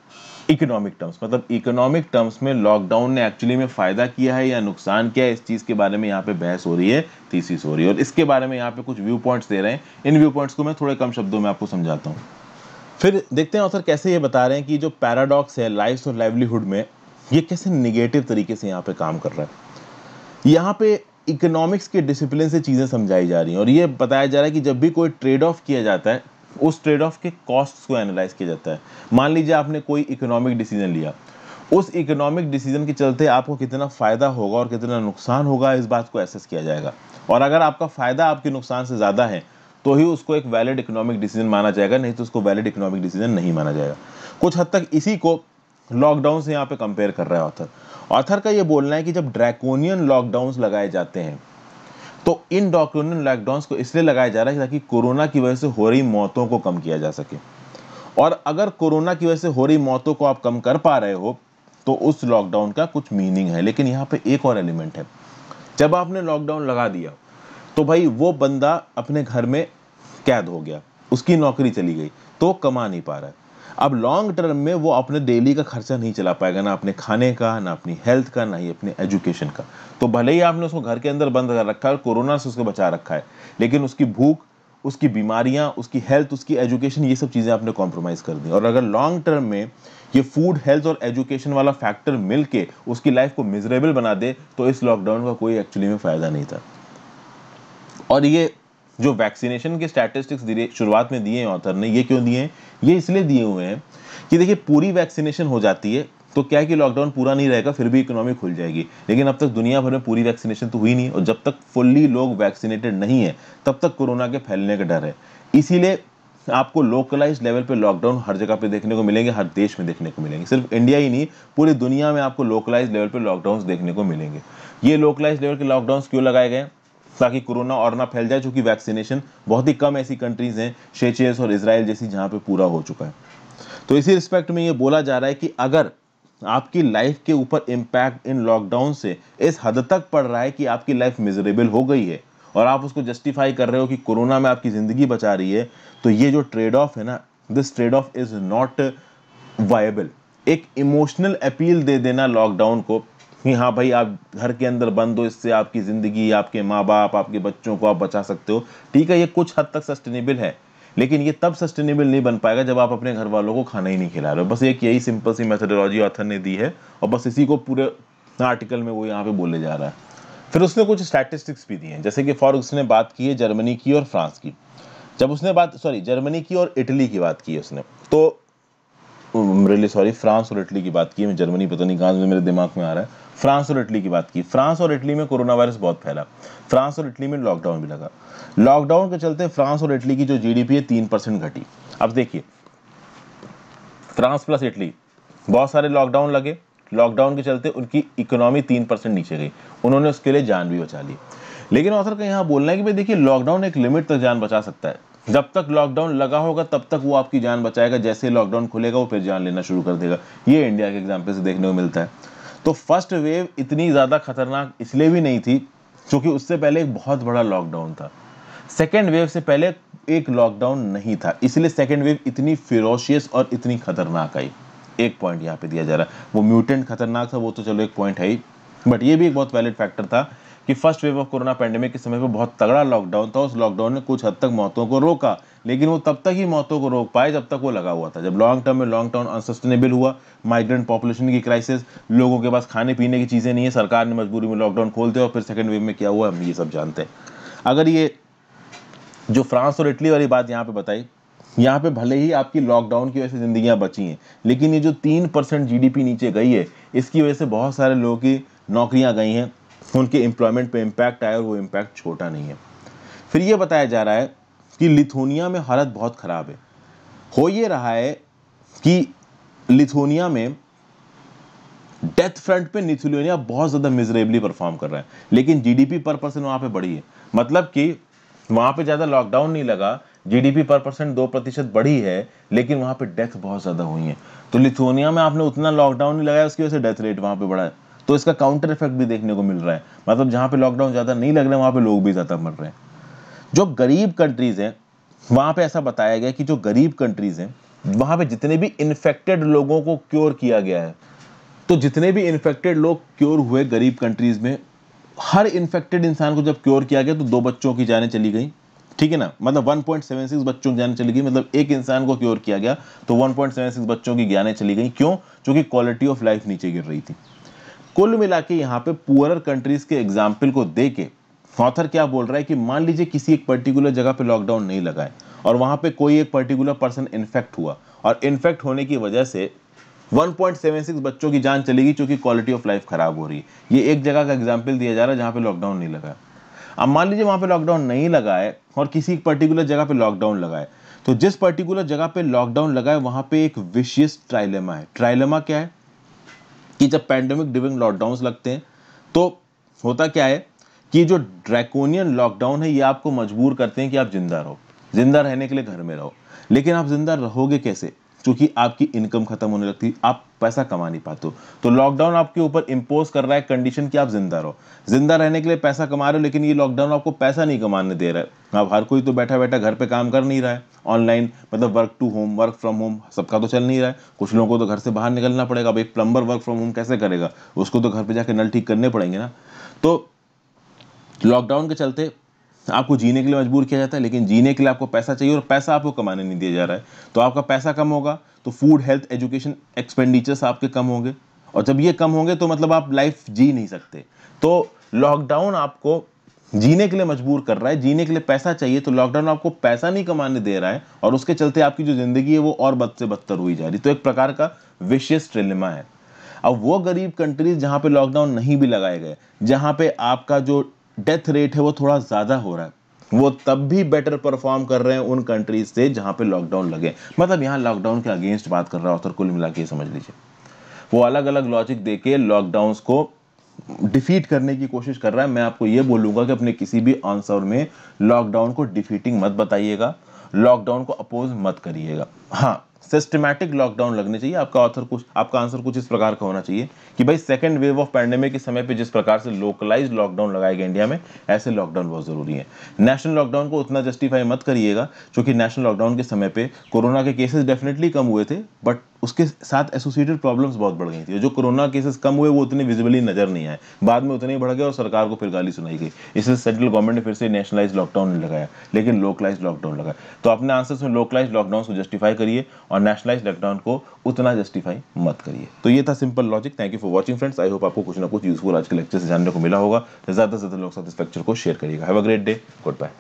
Speaker 1: economic terms. मतलब इकोनॉमिक टर्म्स में लॉकडाउन ने एक्चुअली में फायदा किया है या नुकसान किया है, इस चीज के बारे में यहाँ पे बहस हो रही है, थीसिस हो रही है। और इसके बारे में यहाँ पे कुछ व्यू पॉइंट्स दे रहे हैं। इन व्यू पॉइंट्स को मैं थोड़े कम शब्दों में आपको समझाता हूँ। फिर देखते हैं ऑथर कैसे ये बता रहे हैं कि जो पैराडॉक्स है लाइफ और लाइवलीहुड में, ये कैसे निगेटिव तरीके से यहाँ पे काम कर रहा है। यहाँ पे इकोनॉमिक्स के डिसिप्लिन से चीजें समझाई जा रही हैं और ये बताया जा रहा है कि जब भी कोई ट्रेड ऑफ किया जाता है, उस ट्रेड ऑफ के कॉस्ट्स को एनालाइज किया जाता है। मान लीजिए आपने कोई इकोनॉमिक डिसीजन लिया, उस इकोनॉमिक डिसीजन के चलते आपको कितना फायदा होगा और कितना नुकसान होगा, इस बात को एसेस किया जाएगा। और अगर आपका फायदा आपके नुकसान से ज्यादा है तो ही उसको एक वैलिड इकोनॉमिक डिसीजन माना जाएगा, नहीं तो उसको वैलिड इकोनॉमिक डिसीजन नहीं माना जाएगा। कुछ हद तक इसी को लॉकडाउन से यहाँ पे कंपेयर कर रहा है ऑथर। ऑथर का ये बोलना है कि जब ड्रैकोनियन लॉकडाउन्स लगाए जाते हैं तो इन ड्रैकोनियन लॉकडाउन्स को इसलिए लगाया जा रहा है ताकि कोरोना की वजह से हो रही मौतों को कम किया जा सके। और अगर कोरोना की वजह से हो रही मौतों को आप कम कर पा रहे हो तो उस लॉकडाउन का कुछ मीनिंग है। लेकिन यहाँ पे एक और एलिमेंट है, जब आपने लॉकडाउन लगा दिया तो भाई वो बंदा अपने घर में कैद हो गया, उसकी नौकरी चली गई, तो कमा नहीं पा रहा है। अब लॉन्ग टर्म में वो अपने डेली का खर्चा नहीं चला पाएगा, ना अपने खाने का, ना अपनी हेल्थ का, ना ही अपने एजुकेशन का। तो भले ही आपने उसको घर के अंदर बंद कर रखा है और कोरोना से उसको बचा रखा है, लेकिन उसकी भूख, उसकी बीमारियां, उसकी हेल्थ, उसकी एजुकेशन, ये सब चीजें आपने कॉम्प्रोमाइज कर दी। और अगर लॉन्ग टर्म में ये फूड, हेल्थ और एजुकेशन वाला फैक्टर मिलके उसकी लाइफ को मिजरेबल बना दे तो इस लॉकडाउन का कोई एक्चुअली में फायदा नहीं था। और ये जो वैक्सीनेशन के स्टैटिस्टिक्स शुरुआत में दिए हैं ऑथर ने, ये क्यों दिए हैं? ये इसलिए दिए हुए हैं कि देखिए पूरी वैक्सीनेशन हो जाती है तो क्या है कि लॉकडाउन पूरा नहीं रहेगा, फिर भी इकोनॉमी खुल जाएगी। लेकिन अब तक दुनिया भर में पूरी वैक्सीनेशन तो हुई नहीं, और जब तक फुल्ली लोग वैक्सीनेटेड नहीं है तब तक कोरोना के फैलने का डर है। इसीलिए आपको लोकलाइज लेवल पे लॉकडाउन हर जगह पे देखने को मिलेंगे, हर देश में देखने को मिलेंगे। सिर्फ इंडिया ही नहीं, पूरी दुनिया में आपको लोकलाइज लेवल पे लॉकडाउन देखने को मिलेंगे। ये लोकलाइज लेवल के लॉकडाउन क्यों लगाए गए? ताकि कोरोना और ना फैल जाए, चूंकि वैक्सीनेशन बहुत ही कम ऐसी कंट्रीज हैं, शेचेस और इजराइल जैसी, जहां पे पूरा हो चुका है। तो इसी रिस्पेक्ट में ये बोला जा रहा है कि अगर आपकी लाइफ के ऊपर इम्पैक्ट इन लॉकडाउन से इस हद तक पड़ रहा है कि आपकी लाइफ मिजरेबल हो गई है और आप उसको जस्टिफाई कर रहे हो कि कोरोना में आपकी जिंदगी बचा रही है, तो ये जो ट्रेड ऑफ है ना, this trade off is not viable. एक इमोशनल अपील दे देना लॉकडाउन को कि हाँ भाई आप घर के अंदर बंद हो, इससे आपकी जिंदगी, आपके माँ बाप, आपके बच्चों को आप बचा सकते हो, ठीक है, ये कुछ हद तक सस्टेनेबल है। लेकिन ये तब सस्टेनेबल नहीं बन पाएगा जब आप अपने घर वालों को खाना ही नहीं खिला रहे हो। बस एक यही सिंपल सी मेथोडोलॉजी ऑथर ने दी है और बस इसी को पूरे आर्टिकल में वो यहाँ पे बोले जा रहा है। फिर उसने कुछ स्टैटिस्टिक्स भी दिए हैं, जैसे कि फॉर उसने बात की है जर्मनी की और फ्रांस की। जब उसने जर्मनी की और इटली की बात की है उसने, तो रियली सॉरी, फ्रांस और इटली की बात की, मैं जर्मनी पता नहीं कहाँ से मेरे दिमाग में आ रहा है, फ्रांस और इटली की बात की। फ्रांस और इटली में कोरोना वायरस बहुत फैला, फ्रांस और इटली में लॉकडाउन भी लगा। लॉकडाउन के चलते फ्रांस और इटली की जो जीडीपी है 3% घटी। अब देखिए, फ्रांस प्लस इटली, बहुत सारे लॉकडाउन लगे, लॉकडाउन के चलते उनकी इकोनॉमी 3% नीचे गई, उन्होंने उसके लिए जान भी बचा ली। लेकिन ऑथर का यहाँ बोलना है कि भाई देखिए, लॉकडाउन एक लिमिट तक जान बचा सकता है। जब तक लॉकडाउन लगा होगा तब तक वो आपकी जान बचाएगा, जैसे लॉकडाउन खुलेगा वो फिर जान लेना शुरू कर देगा। ये इंडिया के एग्जाम्पल से देखने को मिलता है। तो फर्स्ट वेव इतनी ज़्यादा खतरनाक इसलिए भी नहीं थी क्योंकि उससे पहले एक बहुत बड़ा लॉकडाउन था। सेकेंड वेव से पहले एक लॉकडाउन नहीं था, इसलिए सेकेंड वेव इतनी फिरोशियस और इतनी खतरनाक आई। एक पॉइंट यहाँ पे दिया जा रहा है, वो म्यूटेंट खतरनाक था, वो तो चलो एक पॉइंट है ही, बट ये भी एक बहुत वैलिड फैक्टर था कि first wave of corona pandemic के समय पे बहुत तगड़ा लॉकडाउन था। उस लॉकडाउन ने कुछ हद तक मौतों को रोका, लेकिन वो तब तक ही मौतों को रोक पाए जब तक वो लगा हुआ था। जब लॉन्ग टर्म में लॉन्ग टर्म अनसस्टेनेबल हुआ, माइग्रेंट पॉपुलेशन की क्राइसिस, लोगों के पास खाने पीने की चीज़ें नहीं है, सरकार ने मजबूरी में लॉकडाउन खोल दिया, और फिर सेकेंड वेव में क्या हुआ हम ये सब जानते हैं। अगर ये जो फ्रांस और इटली वाली बात यहाँ पे बताई, यहाँ पे भले ही आपकी लॉकडाउन की वजह से जिंदगियां बची हैं, लेकिन ये जो 3% जीडीपी नीचे गई है, इसकी वजह से बहुत सारे लोगों की नौकरियां गई हैं, उनके एम्प्लॉयमेंट पे इम्पैक्ट आया, और वो इम्पैक्ट छोटा नहीं है। फिर ये बताया जा रहा है कि लिथुआनिया में हालत बहुत ख़राब है। हो ये रहा है कि लिथुआनिया में डेथ फ्रंट पे लिथुआनिया बहुत ज़्यादा मिजरेबली परफॉर्म कर रहा है, लेकिन जीडीपी पर पर्सन वहाँ पे बढ़ी है। मतलब कि वहाँ पे ज़्यादा लॉकडाउन नहीं लगा, जीडीपी पर पर्सन 2% बढ़ी है, लेकिन वहाँ पे डेथ बहुत ज़्यादा हुई है। तो लिथुआनिया में आपने उतना लॉकडाउन नहीं लगाया, उसकी वजह से डेथ रेट वहाँ पे बढ़ा है। तो इसका काउंटर इफेक्ट भी देखने को मिल रहा है, मतलब जहाँ पे लॉकडाउन ज़्यादा नहीं लग रहा है वहाँ पे लोग भी ज़्यादा मर रहे हैं। जो गरीब कंट्रीज़ हैं वहाँ पे ऐसा बताया गया कि जो गरीब कंट्रीज़ हैं वहाँ पे जितने भी इन्फेक्टेड लोगों को क्योर किया गया है, तो जितने भी इन्फेक्टेड लोग क्योर हुए गरीब कंट्रीज़ में, हर इन्फेक्टेड इंसान को जब क्योर किया गया तो 2 बच्चों की जानें चली गई, ठीक है ना, मतलब 1.76 बच्चों की जानें चली गई, मतलब एक इंसान को क्योर किया गया तो 1.76 बच्चों की जानें चली गई। क्यों? क्योंकि क्वालिटी ऑफ लाइफ नीचे गिर रही थी। कुल मिला के यहाँ पे पुअरर कंट्रीज के एग्जाम्पल को दे के ऑथर क्या बोल रहा है कि मान लीजिए किसी एक पर्टिकुलर जगह पे लॉकडाउन नहीं लगा है और वहां पे कोई एक पर्टिकुलर पर्सन इन्फेक्ट हुआ, और इन्फेक्ट होने की वजह से 1.76 बच्चों की जान चलेगी, क्योंकि क्वालिटी ऑफ लाइफ खराब हो रही है। ये एक जगह का एग्जाम्पल दिया जा रहा है जहाँ पे लॉकडाउन नहीं लगा है। अब मान लीजिए वहां पे लॉकडाउन नहीं लगा है और किसी पर्टिकुलर जगह पे लॉकडाउन लगा है, तो जिस पर्टिकुलर जगह पे लॉकडाउन लगा है वहां पे एक विशियस ट्राइलेमा है। ट्राइलेमा क्या है कि जब पैंडेमिक ड्रिवन लॉकडाउन लगते हैं तो होता क्या है कि जो ड्रैकोनियन लॉकडाउन है ये आपको मजबूर करते हैं कि आप जिंदा रहो, जिंदा रहने के लिए घर में रहो। लेकिन आप जिंदा रहोगे कैसे? क्योंकि आपकी इनकम खत्म होने लगती है, आप पैसा कमा नहीं पाते हो। तो लॉकडाउन आपके ऊपर इंपोज कर रहा है कंडीशन कि आप जिंदा रहो, जिंदा रहने के लिए पैसा कमा रहे हो, लेकिन ये लॉकडाउन आपको पैसा नहीं कमाने दे रहा है। अब हर कोई तो बैठा बैठा घर पे काम कर नहीं रहा है, ऑनलाइन मतलब work to home, work from home सबका तो चल नहीं रहा है। कुछ लोगों को तो घर से बाहर निकलना पड़ेगा। अब एक प्लम्बर वर्क फ्रॉम होम कैसे करेगा? उसको तो घर पे जाके नल ठीक करने पड़ेंगे ना। तो लॉकडाउन के चलते आपको जीने के लिए मजबूर किया जाता है, लेकिन जीने के लिए आपको पैसा चाहिए और पैसा आपको कमाने नहीं दिया जा रहा है। तो आपका पैसा कम होगा तो फूड, हेल्थ, एजुकेशन एक्सपेंडिचर्स आपके कम होंगे, और जब ये कम होंगे तो मतलब आप लाइफ जी नहीं सकते। तो लॉकडाउन आपको जीने के लिए मजबूर कर रहा है, जीने के लिए पैसा चाहिए, तो लॉकडाउन आपको पैसा नहीं कमाने दे रहा है, और उसके चलते आपकी जो जिंदगी है वो और बद से बदतर हुई जा रही। तो एक प्रकार का विशियस ट्रिलेमा है। अब वो गरीब कंट्रीज जहां पे लॉकडाउन नहीं भी लगाए गए, जहां पे आपका जो डेथ रेट है वो थोड़ा ज़्यादा हो रहा है, वो तब भी बेटर परफॉर्म कर रहे हैं उन कंट्रीज से जहां पे लॉकडाउन लगे। मतलब यहाँ लॉकडाउन के अगेंस्ट बात कर रहा है ऑथर, कुल मिला के समझ लीजिए वो अलग अलग लॉजिक देके लॉकडाउन्स को डिफीट करने की कोशिश कर रहा है। मैं आपको ये बोलूंगा कि अपने किसी भी आंसर में लॉकडाउन को डिफीटिंग मत बताइएगा, लॉकडाउन को अपोज मत करिएगा। हाँ, सिस्टमैटिक लॉकडाउन लगने चाहिए। आपका आंसर कुछ इस प्रकार का होना चाहिए कि भाई सेकंड वेव ऑफ पैंडेमिक के समय पे जिस प्रकार से लोकलाइज्ड लॉकडाउन लगाया गया इंडिया में, ऐसे लॉकडाउन बहुत जरूरी है। नेशनल लॉकडाउन को उतना जस्टिफाई मत करिएगा, क्योंकि नेशनल लॉकडाउन के समय पे कोरोना के केसेस डेफिनेटली कम हुए थे, बट उसके साथ एसोसिएटेड प्रॉब्लम्स बहुत बढ़ गई थी। जो कोरोना केसेस कम हुए वो उतने विजिबली नजर नहीं आए, बाद में उतने ही बढ़ गए और सरकार को फिर गाली सुनाई गई। इसलिए सेंट्रल गवर्नमेंट ने फिर से नेशनलाइज लॉकडाउन नहीं लगाया, लेकिन लोकलाइज लॉकडाउन लगाया। तो अपने आंसर्स में लोकलाइज लॉकडाउन को जस्टिफाई करिए और नेशनलाइज लॉकडाउन को उतना जस्टिफाई मत करिए। तो ये था simple logic. Thank you for watching friends. I hope आपको कुछ ना कुछ यूजफुल आज के लेक्चर से जानने को मिला होगा। ज्यादा से ज्यादा लोग साथ इस लेक्चर को शेयर करिएगा। Have a great day. Good bye.